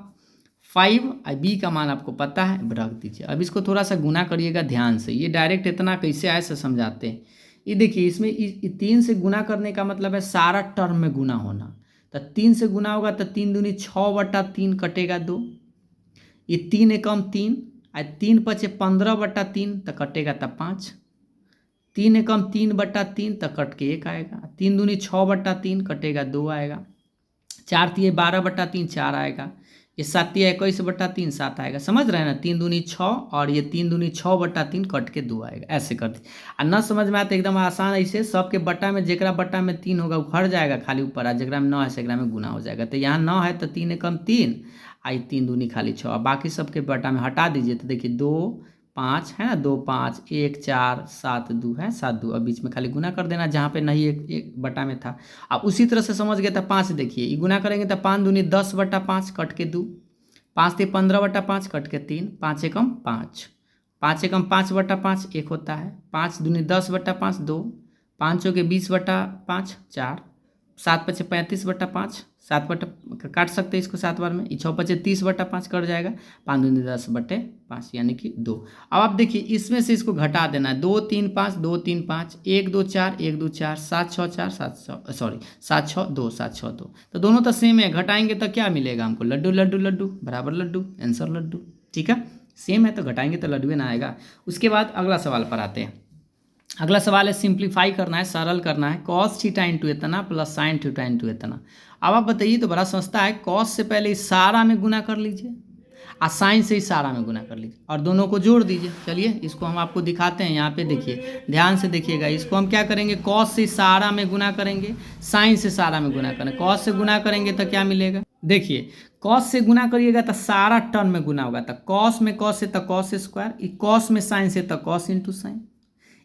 5, b का मान आपको पता है, रख दीजिए। अब इसको थोड़ा सा गुना करिएगा ध्यान से, ये डायरेक्ट इतना कैसे आए से समझाते हैं। ये देखिए इसमें 3 से गुना करने का मतलब है सारा टर्म में गुना होना। तो 3 से गुना होगा तो 3 दूनी 6/3 कटेगा 2, ये 3 एकम 3, 3 × 5 = 15/3 तो कटेगा तो 5, 3 एकम 3/3 तो कट के 1 आएगा। 3 दूनी 6/3 कटेगा 2 आएगा। 4 तिये 12/3 4 आएगा। ये 7 तिया 21/3 7 आएगा। समझ रहे हैं ना, 3 दूनी 6 और ये 3 दूनी 6/3 कट के 2 आएगा। ऐसे कर दी। और न समझ में आते एकदम आसान, ऐसे सबके बट्टा में जेकरा बट्टा में 3 होगा उखड़ जाएगा खाली ऊपर, आ जेकरा में 9 है सेकरा में गुना हो जाएगा। तो यहाँ 9 है तो 3 एकम 3 आई 3 दूनी खाली 6, और बाकी सबके बट्टा में हटा दीजिए तो देखिए 2 5 है ना, 2 5 1 4 7 2 है 7 2, अब बीच में खाली गुना कर देना जहाँ पे नहीं एक बटा में था। अब उसी तरह से समझ गए तो 5 देखिए, ये गुना करेंगे तो 5 दूनी 10/5 कट के 2, 5 ते 15/5 कट के 3, 5 एकम 5, 5 एकम 5/5 1 होता है। 5 दूनी 10/5 2, 5 के 20/5 4, 7 पचे 35/5 7 बटा काट सकते हैं इसको 7 बार में, 6 पचे 30/5 कट जाएगा। 5 दूनी 10/5 यानी कि 2। अब आप देखिए इसमें से इसको घटा देना है, 2 3 5 2 3 5 1 2 4 1 2 4 7 6 4 7 6 2 7 6 2। तो दोनों तो सेम है, घटाएंगे तो क्या मिलेगा हमको, लड्डू लड्डू लड्डू बराबर लड्डू, आंसर लड्डू। ठीक है, सेम है तो घटाएंगे तो लड्डू ना आएगा। उसके बाद अगला सवाल पर आते हैं। अगला सवाल है सिंप्लीफाई करना है, सरल करना है। कॉस थीटा इंटू इतना प्लस साइन थीटा इंटू इतना। अब आप बताइए, तो बड़ा सस्ता है। कॉस से पहले इस सारा में गुना कर लीजिए और साइन से इस सारा में गुना कर लीजिए और दोनों को जोड़ दीजिए। चलिए इसको हम आपको दिखाते हैं। यहाँ पे देखिए, ध्यान से देखिएगा। इसको हम क्या करेंगे, कॉस से सारा में गुना करेंगे, साइन से सारा में गुना करेंगे। कॉस से गुना करेंगे तो क्या मिलेगा, देखिए कॉस से गुना करिएगा तो सारा टर्म में गुना होगा। तो कॉस में कॉस से तो कॉस स्क्वायर, कॉस में साइन से तो cos into sine,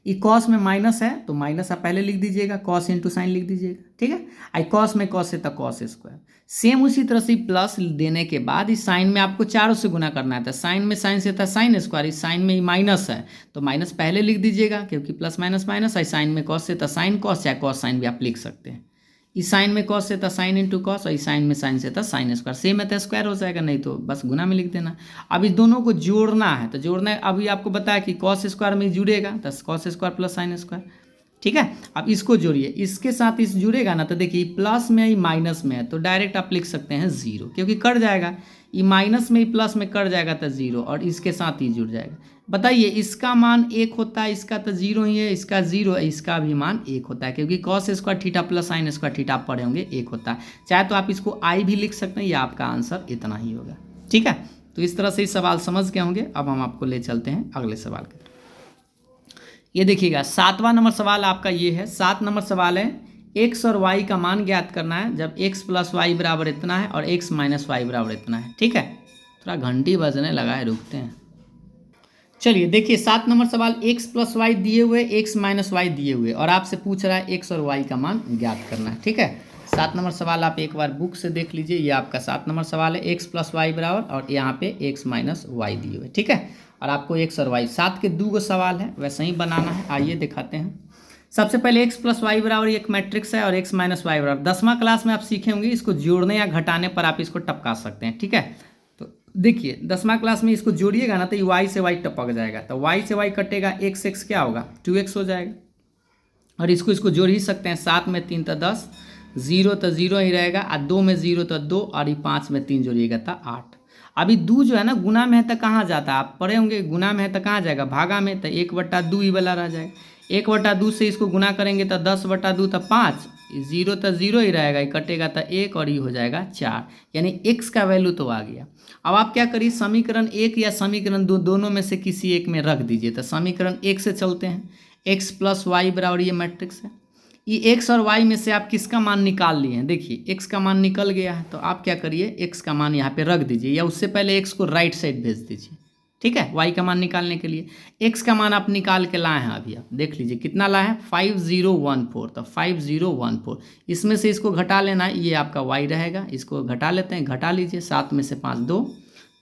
E cos में माइनस है तो माइनस आप पहले लिख दीजिएगा, कॉस इंटू साइन लिख दीजिएगा। ठीक है, आई कॉस में कॉस से तो कॉस स्क्वायर। सेम उसी तरह से प्लस देने के बाद इस साइन में आपको चारों से गुना करना है। तो साइन में साइन से था साइन स्क्वायर, इस साइन में माइनस है तो माइनस पहले लिख दीजिएगा क्योंकि प्लस माइनस माइनस है। साइन में कॉस से था साइन कॉस, या कॉस साइन भी आप लिख सकते हैं। इस साइन में कॉस से था साइन इंटू कॉस, और इस साइन में साइन से था साइन स्क्वायर। सेम है तो स्क्वायर हो जाएगा, नहीं तो बस गुना में लिख देना। अब इस दोनों को जोड़ना है, तो जोड़ना है अभी आपको बताया कि कॉस स्क्वायर में जुड़ेगा तो cos square plus sine square. ठीक है, अब इसको जोड़िए, इसके साथ इस जुड़ेगा ना, तो देखिए प्लस में ही माइनस में है तो डायरेक्ट आप लिख सकते हैं 0, क्योंकि कट जाएगा। ये माइनस में ही प्लस में कट जाएगा तो 0, और इसके साथ ही जुड़ जाएगा। बताइए इसका मान 1 होता है, इसका तो 0 ही है, इसका 0 है, इसका भी मान 1 होता है, क्योंकि cos square theta plus sine square theta आप पढ़े होंगे 1 होता है। चाहे तो आप इसको आई भी लिख सकते हैं, या आपका आंसर इतना ही होगा। ठीक है, तो इस तरह से इस सवाल समझ गए होंगे। अब हम आपको ले चलते हैं अगले सवाल के। ये देखिएगा 7वां नंबर सवाल आपका ये है। 7 नंबर सवाल है, x और y का मान ज्ञात करना है जब x प्लस वाई बराबर इतना है और x माइनस वाई बराबर इतना है। ठीक है, थोड़ा घंटी बजने लगा है, रुकते हैं। चलिए देखिए 7 नंबर सवाल, x प्लस वाई दिए हुए, x माइनस वाई दिए हुए, और आपसे पूछ रहा है x और y का मान ज्ञात करना है। ठीक है, 7 नंबर सवाल आप एक बार बुक से देख लीजिए। ये आपका 7 नंबर सवाल है, x प्लस वाई बराबर और यहाँ पे x माइनस वाई दिए हुए। ठीक है, और आपको x और y 7 के 2 सवाल है, वैसे ही बनाना है। आइए दिखाते हैं। सबसे पहले x प्लस वाई बराबर एक मैट्रिक्स है और x माइनस वाई बराबर। 10वां क्लास में आप सीखे होंगे, इसको जोड़ने या घटाने पर आप इसको टपका सकते हैं। ठीक है, तो देखिए 10वां क्लास में इसको जोड़िएगा ना तो y से y टपक जाएगा, तो y से y कटेगा, x क्या होगा 2x हो जाएगा। और इसको जोड़ ही सकते हैं, 7 में 3 तो 10, 0 तो 0 ही रहेगा, और 2 में 0 तो 2, और ये 5 में 3 जोड़िएगा तो 8। अभी 2 जो है ना गुना में है तो कहाँ जाता है, आप पढ़े होंगे, गुना में है तो कहाँ जाएगा, भागा में, तो 1/2 ही वाला रह जाएगा। 1/2 से इसको गुना करेंगे तो 10/2 तो 5, 0 तो 0 ही रहेगा, कटेगा तो 1, और ये हो जाएगा 4, यानी x का वैल्यू तो आ गया। अब आप क्या करिए, समीकरण 1 या समीकरण 2 दोनों में से किसी एक में रख दीजिए। तो समीकरण 1 से चलते हैं, x प्लस वाई बराबर ये मैट्रिक्स है, ये x और y में से आप किसका मान निकाल लिए हैं। देखिए x का मान निकल गया है, तो आप क्या करिए, x का मान यहाँ पे रख दीजिए, या उससे पहले x को राइट साइड भेज दीजिए। ठीक है, y का मान निकालने के लिए x का मान आप निकाल के लाए हैं। अभी आप देख लीजिए कितना लाए हैं, 5014, तो 5014, इसमें से इसको घटा लेना है, ये आपका y रहेगा। इसको घटा लेते हैं, घटा लीजिए, 7 में से 5 2,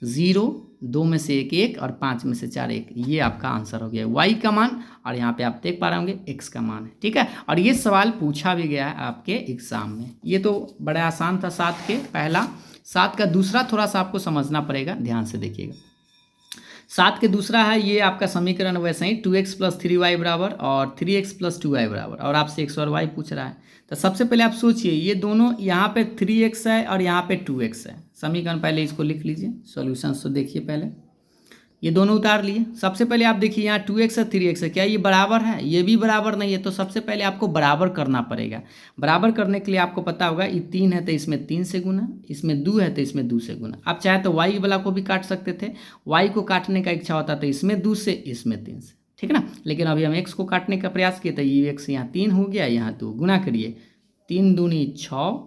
0, 2 में से 1 1, और 5 में से 4 1, ये आपका आंसर हो गया y का मान। और यहाँ पे आप देख पा रहे होंगे x का मान है। ठीक है, और ये सवाल पूछा भी गया है आपके एग्जाम में। ये तो बड़ा आसान था 7 के पहला। 7 का दूसरा थोड़ा सा आपको समझना पड़ेगा, ध्यान से देखिएगा। 7 के दूसरा है ये आपका समीकरण वैसे ही 2x प्लस 3y बराबर और 3x प्लस 2y बराबर, और आपसे x और y पूछ रहा है। तो सबसे पहले आप सोचिए, ये दोनों यहाँ पे 3x है और यहाँ पे 2x है। समीकरण पहले इसको लिख लीजिए, सॉल्यूशन तो देखिए पहले। ये दोनों उतार लिए। सबसे पहले आप देखिए यहाँ 2x है 3x है, क्या ये बराबर है? ये भी बराबर नहीं है। तो सबसे पहले आपको बराबर करना पड़ेगा। बराबर करने के लिए आपको पता होगा ये 3 है तो इसमें 3 से गुना, इसमें 2 है तो इसमें 2 से गुना। आप चाहे तो y वाला को भी काट सकते थे, y को काटने का इच्छा होता तो इसमें 2 से इसमें 3 से, ठीक है ना। लेकिन अभी हम x को काटने का प्रयास किए तो ये x यहाँ 3 हो गया, यहाँ 2, गुना करिए 3 दूनी 6,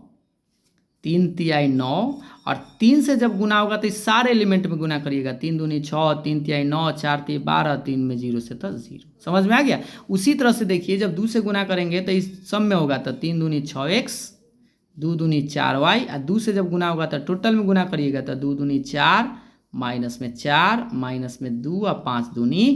3 तिहाई 9, और 3 से जब गुना होगा तो इस सारे एलिमेंट में गुना करिएगा। 3 दूनी 6, 3 तिहाई 9, 4 तिहाई 12, 3 में 0 से तो 0। समझ में आ गया? उसी तरह से देखिए जब 2 से गुना करेंगे तो इस सब में होगा तो 3 दूनी 6x, 2 दूनी 4y, और 2 से जब गुना होगा तो टोटल में गुना करिएगा तो 2 दूनी 4, माइनस में 4, माइनस में 2, और 5 दूनी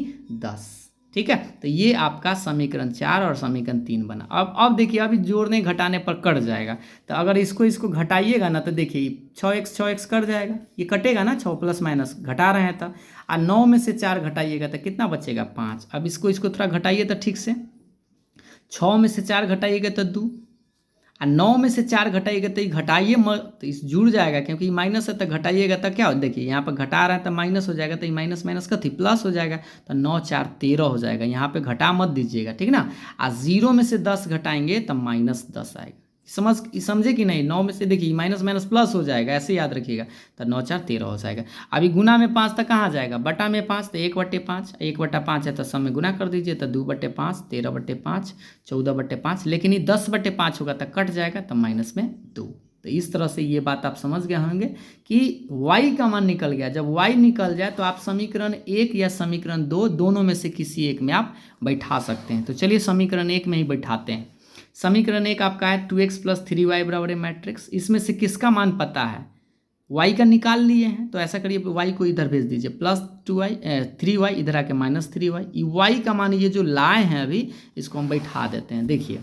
10, ठीक है। तो ये आपका समीकरण 4 और समीकरण 3 बना। अब देखिए अभी जोड़ने घटाने पर कट जाएगा। तो अगर इसको घटाइएगा ना तो देखिए 6x कट जाएगा, ये कटेगा ना, 6 प्लस माइनस घटा रहे हैं तो, और 9 में से 4 घटाइएगा तो कितना बचेगा? 5। अब इसको थोड़ा घटाइए तो ठीक से, 6 में से 4 घटाइएगा तो 2, और 9 में से 4 घटाइएगा तो ये घटाइए मत, तो इस जुड़ जाएगा क्योंकि माइनस है तो घटाइएगा तो क्या हो, देखिए यहाँ पर घटा रहा है तो माइनस हो जाएगा, तो ये माइनस माइनस कथी प्लस हो जाएगा, तो 9 4 13 हो जाएगा। यहाँ पे घटा मत दीजिएगा, ठीक ना। और 0 में से 10 घटाएंगे तो -10 आएगा। समझे कि नहीं? 9 में से देखिए माइनस माइनस प्लस हो जाएगा, ऐसे याद रखिएगा। तो 9 4 13 हो जाएगा। अभी गुना में 5 तक कहाँ जाएगा? बटा में 5, तो 1/5, 1/5 है तो सब में गुना कर दीजिए, तो 2/5, 13/5, 14/5, लेकिन ये 10/5 होगा तो कट जाएगा, तो माइनस में 2। तो इस तरह से ये बात आप समझ गए होंगे कि y का मान निकल गया। जब y निकल जाए तो आप समीकरण 1 या समीकरण 2 दोनों में से किसी एक में आप बैठा सकते हैं। तो चलिए समीकरण 1 में ही बैठाते हैं। समीकरण 1 आपका है 2x + 3y बराबर है मैट्रिक्स। इसमें से किसका मान पता है? y का निकाल लिए हैं, तो ऐसा करिए y को इधर भेज दीजिए, +2y 3y, इधर आके -3y। y का मान ये जो लाए हैं अभी, इसको हम बैठा देते हैं। देखिए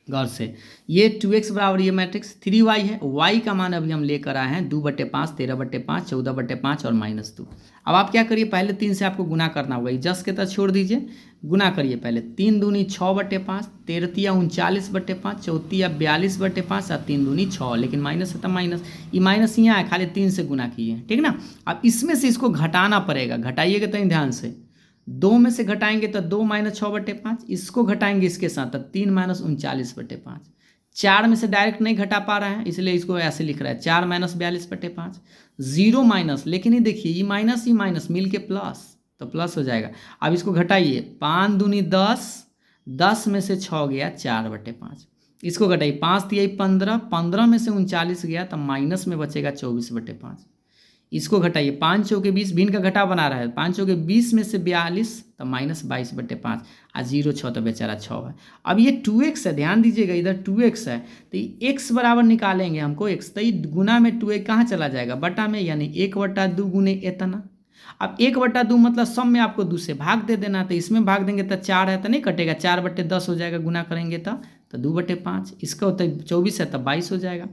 गौर से, ये 2x बराबर ये मैट्रिक्स 3y है, y का मान अभी हम लेकर आए हैं 2/5, 13/5, 14/5 और -2। अब आप क्या करिए, पहले 3 से आपको गुना करना होगा, जस के तक छोड़ दीजिए, गुना करिए पहले। 3 दूनी 6/5, 13 39/5, 14 42/5, और 3 दूनी 6, लेकिन माइनस है तो माइनस, ये माइनस यहाँ है, खाली 3 से गुना किए, ठीक ना। अब इसमें से इसको घटाना पड़ेगा, घटाइएगा तो ध्यान से, 2 में से घटाएंगे तो 2 - 6/5, इसको घटाएंगे इसके साथ तो 3 - 39/5। 4 में से डायरेक्ट नहीं घटा पा रहे हैं, इसलिए इसको ऐसे लिख रहा है 4 - 42/5, 0 माइनस, लेकिन ये देखिए ये माइनस मिल के प्लस, तो प्लस हो जाएगा। अब इसको घटाइए, 5 दूनी 10, 10 में से 6 गया 4/5, इसको घटाइए, 5 तिहाई 15, 15 में से 39 गया तो माइनस में बचेगा 24/5। इसको घटाइए, 5 चौके 20, भिन्न का घटा बना रहा है, 5 चौके 20 में से 42 तो -22/5, और 0 6 तो बेचारा 6 है। अब ये 2x है, ध्यान दीजिएगा इधर 2x है, तो ये x बराबर निकालेंगे हमको x, तो ये गुना में 2x कहाँ चला जाएगा? बटा में, यानी 1/2 गुने इतना। अब 1/2 मतलब सब में आपको 2 से भाग दे देना, तो इसमें भाग देंगे तो 4 है तो नहीं कटेगा, 4/10 हो जाएगा, गुना करेंगे तो 2/5, इसका होता है 24 है तो 22 हो जाएगा,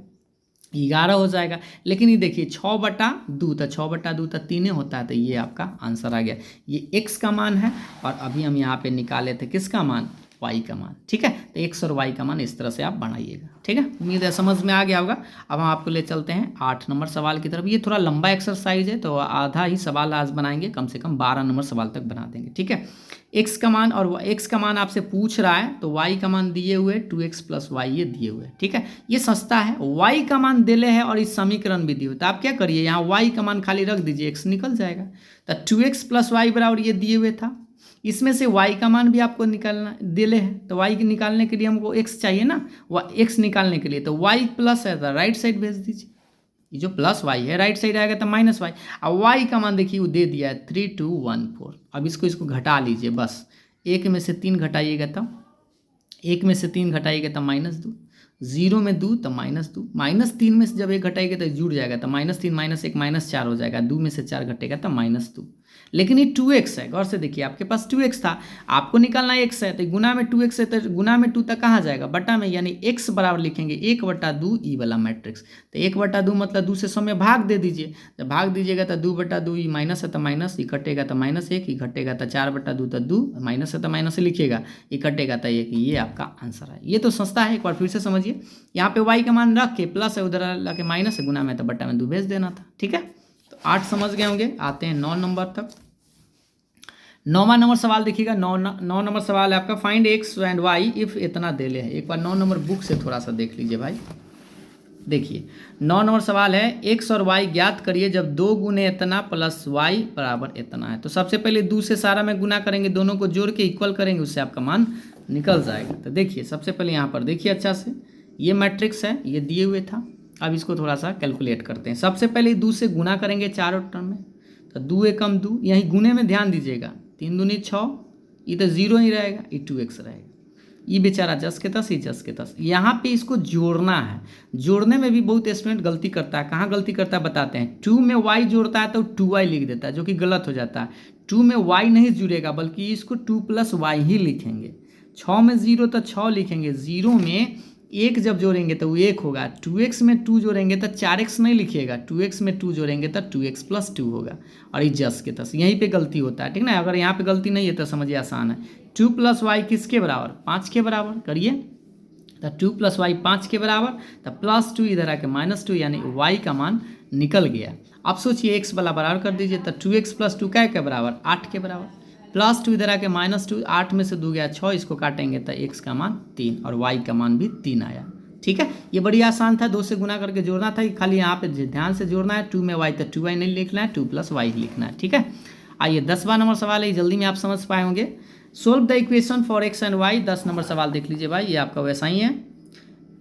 11 हो जाएगा। लेकिन ये देखिए 6/2, तो 6/2 तो 3 होता है, तो ये आपका आंसर आ गया। ये x का मान है, और अभी हम यहाँ पे निकाले थे किसका मान? y का मान, ठीक है। तो x और y का मान इस तरह से आप बनाइएगा, ठीक है। उम्मीद है समझ में आ गया होगा। अब हम आपको ले चलते हैं 8 नंबर सवाल की तरफ। ये थोड़ा लंबा एक्सरसाइज है, तो आधा ही सवाल आज बनाएंगे, कम से कम 12 नंबर सवाल तक बना देंगे, ठीक है। x का मान और x का मान आपसे पूछ रहा है, तो y का मान दिए हुए 2x + y ये दिए हुए, ठीक है। ये सस्ता है, y का मान दिले है और इस समीकरण भी दिए हुए, तो आप क्या करिए, यहाँ y का मान खाली रख दीजिए, x निकल जाएगा। तो 2x + y बराबर ये दिए हुए था, इसमें से y का मान भी आपको निकालना दिले है, तो y के निकालने के लिए हमको x चाहिए ना, x निकालने के लिए, तो y प्लस है तो राइट साइड भेज दीजिए, ये जो प्लस y है राइट साइड आएगा तो -y। अब y का मान देखिए वो दे दिया है 3214। अब इसको घटा लीजिए, बस 1 में से 3 घटाइएगा तो, 1 में से 3 घटाइएगा तो -2, 0 में 2 तो -2, -3 में से जब 1 घटाएगा तो जुड़ जाएगा, तो -3 - 1 -4 हो जाएगा, 2 में से 4 घटेगा तो -2। लेकिन ये 2x है, गौर से देखिए, आपके पास 2x था, आपको निकालना x है, तो गुना में 2x है, तो गुना में 2 तक कहाँ जाएगा? बटा में, यानी x बराबर लिखेंगे 1/2 ई वाला मैट्रिक्स। तो 1/2 मतलब 2 से सब में भाग दे दीजिए, जब भाग दीजिएगा तो 2/2, ई माइनस है तो माइनस, ई कटेगा तो -1, ई घटेगा तो 4/2, तो 2 माइनस है तो माइनस से लिखिएगा, ई कटेगा तो 1, ये आपका आंसर है। ये तो सस्ता है, एक बार फिर से समझिए, यहाँ पे y का मान रख के प्लस है, उधर ला के माइनस है, गुना में तो बटा में 2 भेज देना था, ठीक है। तो 8 समझ गए होंगे। आते हैं 9 नंबर तक। 9वां नंबर सवाल देखिएगा। 9 नंबर सवाल है आपका, find X and Y if इतना दे ले है। एक बार 9 नंबर बुक से थोड़ा सा देख लीजिए भाई। देखिए 9 नंबर सवाल है, एक्स और वाई ज्ञात करिए जब 2 गुने इतना प्लस वाई बराबर इतना है। तो सबसे पहले 2 से सारा में गुना करेंगे, दोनों को जोड़ के इक्वल करेंगे, उससे आपका मान निकल जाएगा। तो देखिए सबसे पहले यहाँ पर देखिए अच्छा से, ये मैट्रिक्स है, ये दिए हुए था। अब इसको थोड़ा सा कैलकुलेट करते हैं। सबसे पहले 2 से गुना करेंगे चारों टर्म में, तो 2 एकम 2, यहीं गुने में ध्यान दीजिएगा, 3 दूनी 6, ये तो 0 ही रहेगा, ये 2x रहेगा। ये बेचारा 10 के 10, ये 10 के 10। यहाँ पे इसको जोड़ना है। जोड़ने में भी बहुत स्टूडेंट गलती करता है। कहाँ गलती करता है बताते हैं। 2 में y जोड़ता है तो 2y लिख देता है, जो कि गलत हो जाता है। 2 में y नहीं जुड़ेगा, बल्कि इसको 2 + y ही लिखेंगे। 6 में 0 तो 6 लिखेंगे। 0 में 1 जब जोड़ेंगे तो वो 1 होगा। 2x में 2 जोड़ेंगे तो 4x नहीं लिखिएगा। 2x में 2 जोड़ेंगे तो 2x + 2 होगा। और ये 10 के 10, यहीं पे गलती होता है, ठीक ना। अगर यहाँ पे गलती नहीं है तो समझिए आसान है। 2 + y किसके बराबर? 5 के बराबर करिए। तो 2 + y 5 के बराबर, तो +2 इधर आके -2, यानी y का मान निकल गया। अब सोचिए x वाला बराबर कर दीजिए, तो 2x + 2 क्या के बराबर? 8 के बराबर। +2 इधर आके -2, 8 में से 2 गया 6, इसको काटेंगे तो x का मान 3 और y का मान भी 3 आया। ठीक है, ये बड़ी आसान था। 2 से गुना करके जोड़ना था, खाली यहाँ पे ध्यान से जोड़ना है। 2 में y तो 2y नहीं लिखना है, 2 + y लिखना है। ठीक है, आइए 10वां नंबर सवाल है, जल्दी में आप समझ पाए होंगे। Solve the equation for X and Y. 10 number सवाल देख लीजिए भाई, ये आपका वैसा ही है।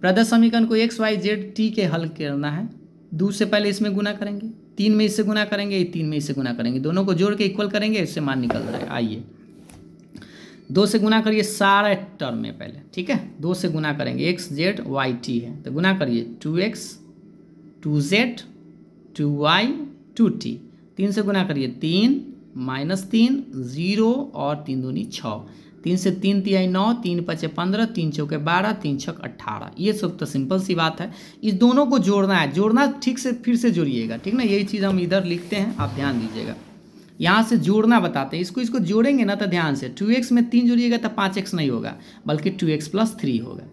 प्रदत्त समीकरण को एक्स वाई जेड टी के हल करना है। 2 से पहले इसमें गुना करेंगे, 3 में इससे गुना करेंगे, 3 में इससे गुना करेंगे, दोनों को जोड़ के इक्वल करेंगे, इससे मान निकल जाएगा। आइए 2 से गुना करिए सारे टर्म में पहले, ठीक है। 2 से गुना करेंगे, एक्स जेड वाई टी है तो गुना करिए 2x 2z 2y 2t। 3 से गुना करिए 3 -3 0 और 3 दूनी 6। 3 से 3 तिहाई 9, 3 × 5 = 15, 3 × 4 = 12, 3 × 6 = 18। ये सब तो सिंपल सी बात है। इस दोनों को जोड़ना है, जोड़ना ठीक से फिर से जोड़िएगा, ठीक ना। यही चीज़ हम इधर लिखते हैं, आप ध्यान दीजिएगा। यहाँ से जोड़ना बताते हैं, इसको जोड़ेंगे ना तो ध्यान से। 2x में 3 जोड़िएगा तो 5x नहीं होगा, बल्कि 2x + 3 होगा।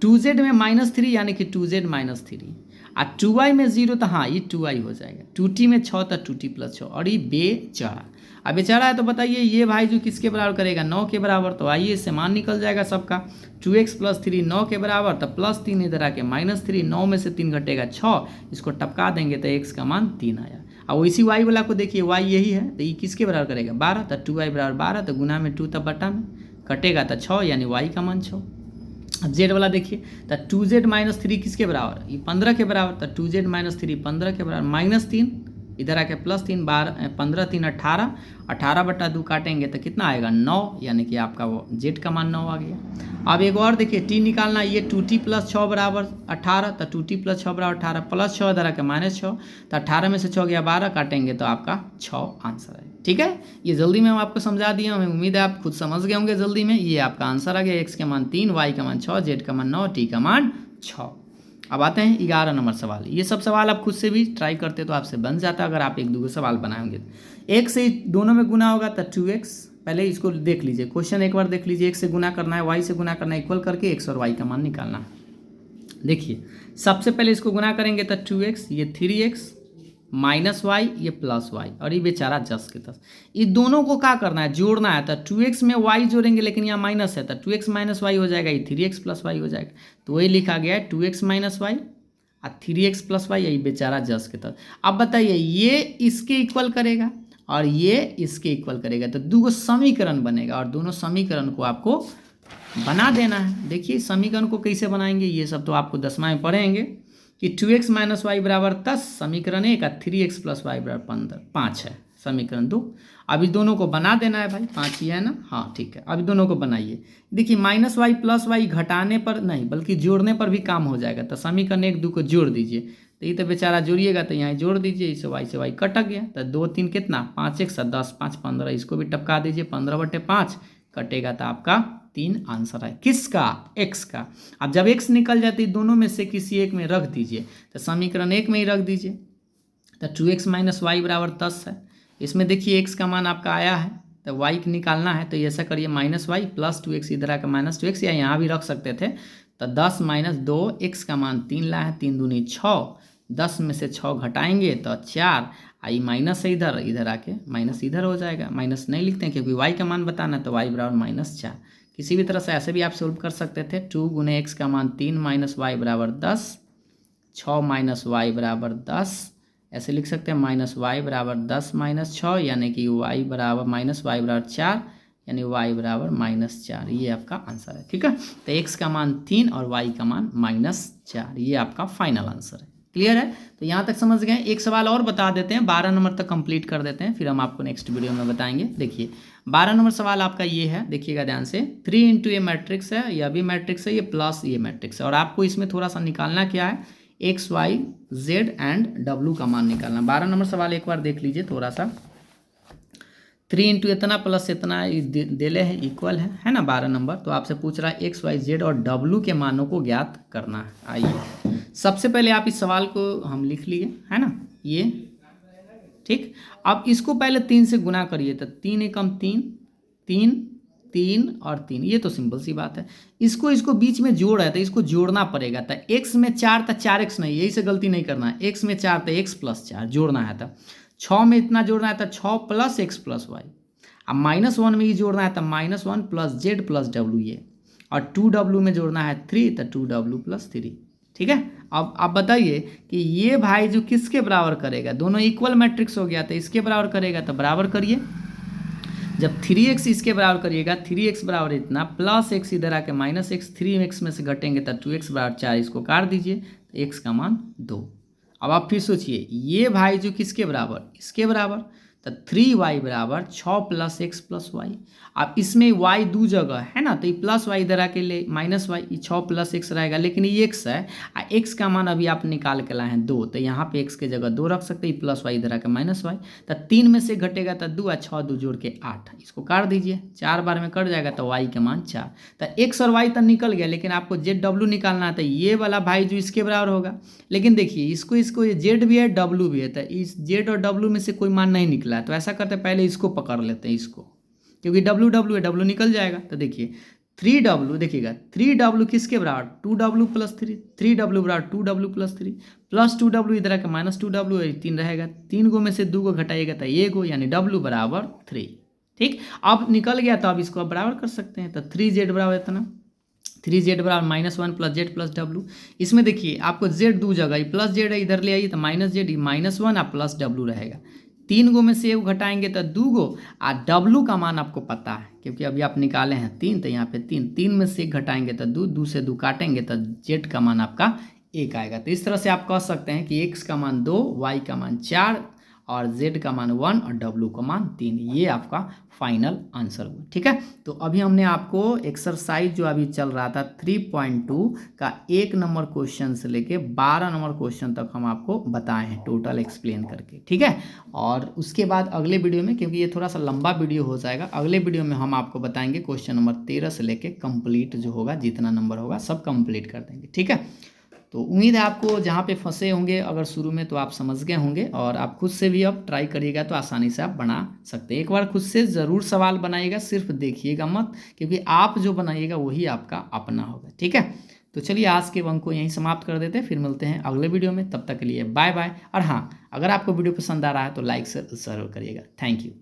2z में -3 यानी कि 2z - 3, और 2y में 0 तो हाँ ये 2y हो जाएगा। 2t में 6 तो 2t + 6, और ये बेचारा। अब बेचारा है तो बताइए ये भाई जो किसके बराबर करेगा? 9 के बराबर। तो आइए इससे मान निकल जाएगा सबका। 2x + 3 9 के बराबर, तो +3 इधर आके -3, 9 में से 3 घटेगा 6, इसको टपका देंगे तो x का मान 3 आया। अब इसी y वाला को देखिए, y यही है तो ये किसके बराबर करेगा? 12, तो 2y बराबर 12, तो गुना में 2 तब बटा में कटेगा तो 6, यानी y का मान 6। अब z वाला देखिए, तो 2z - 3 किसके बराबर? ये 15 के बराबर, तो 2z - 3 15 के बराबर, -3 इधर आके +3 12 15 3 18, 18 बटा 2 काटेंगे तो कितना आएगा? 9, यानी कि आपका वो z का मान 9 आ गया। अब एक और देखिए, t निकालना, ये 2t + 6 बराबर 18, तो 2t + 6 बराबर 18, +6 इधर आके -6, तो 18 में से 6 गया 12, काटेंगे तो आपका 6 आंसर है। ठीक है, ये जल्दी में हम आपको समझा दिया, हमें उम्मीद है आप खुद समझ गए होंगे जल्दी में। ये आपका आंसर आ गया, x का मान 3, y का मान 6, z का मान 9, t का मान 6। अब आते हैं 11 नंबर सवाल। ये सब सवाल आप खुद से भी ट्राई करते तो आपसे बन जाता, अगर आप 1-2 सवाल बनाएंगे। एक से दोनों में गुना होगा तो 2x, पहले इसको देख लीजिए, क्वेश्चन एक बार देख लीजिए। x से गुना करना है, y से गुना करना है, इक्वल करके x और y का मान निकालना है। देखिए सबसे पहले इसको गुना करेंगे तो 2x, ये 3x -y, ये +y, और ये बेचारा 10 के 10। इस दोनों को क्या करना है? जोड़ना है। तो 2x में y जोड़ेंगे, लेकिन यहाँ माइनस है तो 2x - y हो जाएगा, ये 3x + y हो जाएगा। तो वही लिखा गया है 2x - y और 3x + y, यही बेचारा 10 के 10। अब बताइए ये इसके इक्वल करेगा और ये इसके इक्वल करेगा, तो 2 समीकरण बनेगा, और दोनों समीकरण को आपको बना देना है। देखिए समीकरण को कैसे बनाएंगे, ये सब तो आपको 10वां में पढ़ेंगे कि 2x - y बराबर 10 समीकरण 1, और 3x + y बराबर 5 है समीकरण 2। अब इस दोनों को बना देना है भाई, 5 ही है ना, हाँ ठीक है। अब दोनों को बनाइए। देखिए -y + y घटाने पर नहीं बल्कि जोड़ने पर भी काम हो जाएगा। तो समीकरण 1-2 को जोड़ दीजिए, तो ये तो बेचारा जोड़िएगा तो यहाँ जोड़ दीजिए, इसे y से y कटक गया, तो 2 3 कितना 5x 10 5 15, इसको भी टपका दीजिए, 15/5 कटेगा तो आपका 3 आंसर है। किसका? x का। अब जब x निकल जाती है, दोनों में से किसी एक में रख दीजिए, तो समीकरण 1 में ही रख दीजिए। तो 2x - y बराबर 10 है। इसमें देखिए x का मान आपका आया है, तो y निकालना है, तो ऐसा करिए -y + 2x इधर आकर -2x, या यहाँ भी रख सकते थे। तो 10 - 2 x का मान 3 लाए हैं, 3 दूनी 6, 10 में से 6 घटाएंगे तो 4, आई माइनस है इधर, इधर आके माइनस इधर हो जाएगा, माइनस नहीं लिखते हैं क्योंकि y का मान बताना है, तो y बराबर -4। किसी भी तरह से ऐसे भी आप सोल्व कर सकते थे। 2 गुने x का मान 3 माइनस वाई बराबर 10, 6 माइनस वाई बराबर 10, ऐसे लिख सकते हैं -y बराबर 10 माइनस 6, यानी कि y बराबर -y बराबर 4, यानी y बराबर -4। ये आपका आंसर है। ठीक है, तो x का मान 3 और y का मान -4, ये आपका फाइनल आंसर है। क्लियर है? तो यहाँ तक समझ गए। एक सवाल और बता देते हैं, 12 नंबर तक कंप्लीट कर देते हैं, फिर हम आपको नेक्स्ट वीडियो में बताएंगे। देखिए 12 नंबर सवाल आपका ये है, देखिएगा ध्यान से। 3 इंटू ए मैट्रिक्स है, यह भी मैट्रिक्स है, ये प्लस ये मैट्रिक्स है, और आपको इसमें थोड़ा सा निकालना क्या है, X Y Z and W का मान निकालना। 12 नंबर सवाल एक बार देख लीजिए थोड़ा सा। 3 इंटू इतना प्लस इतना देले है, इक्वल है ना 12 नंबर। तो आपसे पूछ रहा है एक्स वाई जेड और डब्लू के मानों को ज्ञात करना है। आइए सबसे पहले आप इस सवाल को हम लिख लिए, है ना, ये ठीक। अब इसको पहले 3 से गुना करिए, तो 3 एकम 3, 3 3 और 3, ये तो सिंपल सी बात है। इसको बीच में जोड़ है तो इसको जोड़ना पड़ेगा। तो x में 4 तो 4x नहीं, यही से गलती नहीं करना है। x में 4 तो x प्लस 4 जोड़ना है, तो 6 में इतना जोड़ना है तो 6 प्लस x प्लस वाई। अब -1 में ये जोड़ना है तो -1 प्लस जेड प्लस डब्लू ये, और 2w में जोड़ना है 3 तो 2w प्लस 3। ठीक है, अब आप बताइए कि ये भाई जो किसके बराबर करेगा, दोनों इक्वल मैट्रिक्स हो गया, तो इसके बराबर करेगा, तो बराबर करिए। जब 3x इसके बराबर करिएगा, 3x बराबर इतना प्लस x इधर आके -x, 3x में से घटेंगे तो 2x बराबर 4, इसको काट दीजिए तो x का मान 2। अब आप फिर सोचिए, ये भाई जो किसके बराबर, इसके बराबर, तो 3y बराबर 6 प्लस x प्लस वाई। अब इसमें y दो जगह है ना, तो ये प्लस वाई इधर आके ले -y, ये 6 प्लस x रहेगा, लेकिन ये x है, x का मान अभी आप निकाल के लाए हैं 2, तो यहाँ पे x के जगह 2 रख सकते हैं, प्लस वाई इधर आके -y। तो 3 में से घटेगा तो 2 और 6 2 जोड़ के 8, इसको काट दीजिए, 4 बार में कट जाएगा तो y का मान 4। तो x और y तो निकल गया, लेकिन आपको ZW निकालना है, तो ये वाला भाई जो इसके बराबर होगा। लेकिन देखिए इसको ये Z भी है W भी है, तो इस Z और W में से कोई मान नहीं निकला है, तो ऐसा करते हैं पहले इसको पकड़ लेते हैं, इसको, क्योंकि W है, W निकल जाएगा। तो देखिए 3W, देखिएगा 3W किसके बराबर, 2W प्लस 3, 3W बराबर 2W प्लस 3, प्लस 2W इधर आके -2W, 3 रहेगा, 3 गो में से 2 को घटाइएगा तो ये गो, यानी W बराबर 3। ठीक, अब निकल गया, तो अब इसको आप बराबर कर सकते हैं। तो 3Z बराबर इतना, 3Z बराबर -1 प्लस जेड प्लस डब्लू। इसमें देखिए आपको Z दो जगह, प्लस जेड है इधर ले आइए, तो -z -1 और प्लस डब्लू रहेगा। 3 गो में से 1 घटाएंगे तो 2 गो, और डब्लू का मान आपको पता है क्योंकि अभी आप निकाले हैं 3, तो यहाँ पे 3 में से 1 घटाएंगे तो 2 से 2 काटेंगे तो जेड का मान आपका 1 आएगा। तो इस तरह से आप कह सकते हैं कि x का मान 2, y का मान 4 और z का मान 1 और w का मान 3, ये आपका फाइनल आंसर हुआ। ठीक है, तो अभी हमने आपको एक्सरसाइज जो अभी चल रहा था 3.2 का 1 नंबर क्वेश्चन से लेके 12 नंबर क्वेश्चन तक हम आपको बताए हैं टोटल एक्सप्लेन करके। ठीक है, और उसके बाद अगले वीडियो में, क्योंकि ये थोड़ा सा लंबा वीडियो हो जाएगा, अगले वीडियो में हम आपको बताएंगे क्वेश्चन नंबर 13 से लेके कंप्लीट जो होगा, जितना नंबर होगा सब कंप्लीट कर देंगे। ठीक है, तो उम्मीद है आपको जहाँ पे फंसे होंगे अगर शुरू में, तो आप समझ गए होंगे, और आप खुद से भी अब ट्राई करिएगा तो आसानी से आप बना सकते हैं। एक बार खुद से ज़रूर सवाल बनाइएगा, सिर्फ देखिएगा मत, क्योंकि आप जो बनाइएगा वही आपका अपना होगा। ठीक है, तो चलिए आज के अंक को यहीं समाप्त कर देते हैं, फिर मिलते हैं अगले वीडियो में, तब तक के लिए बाय बाय। और हाँ, अगर आपको वीडियो पसंद आ रहा है तो लाइक से ज़रूर करिएगा। Thank you.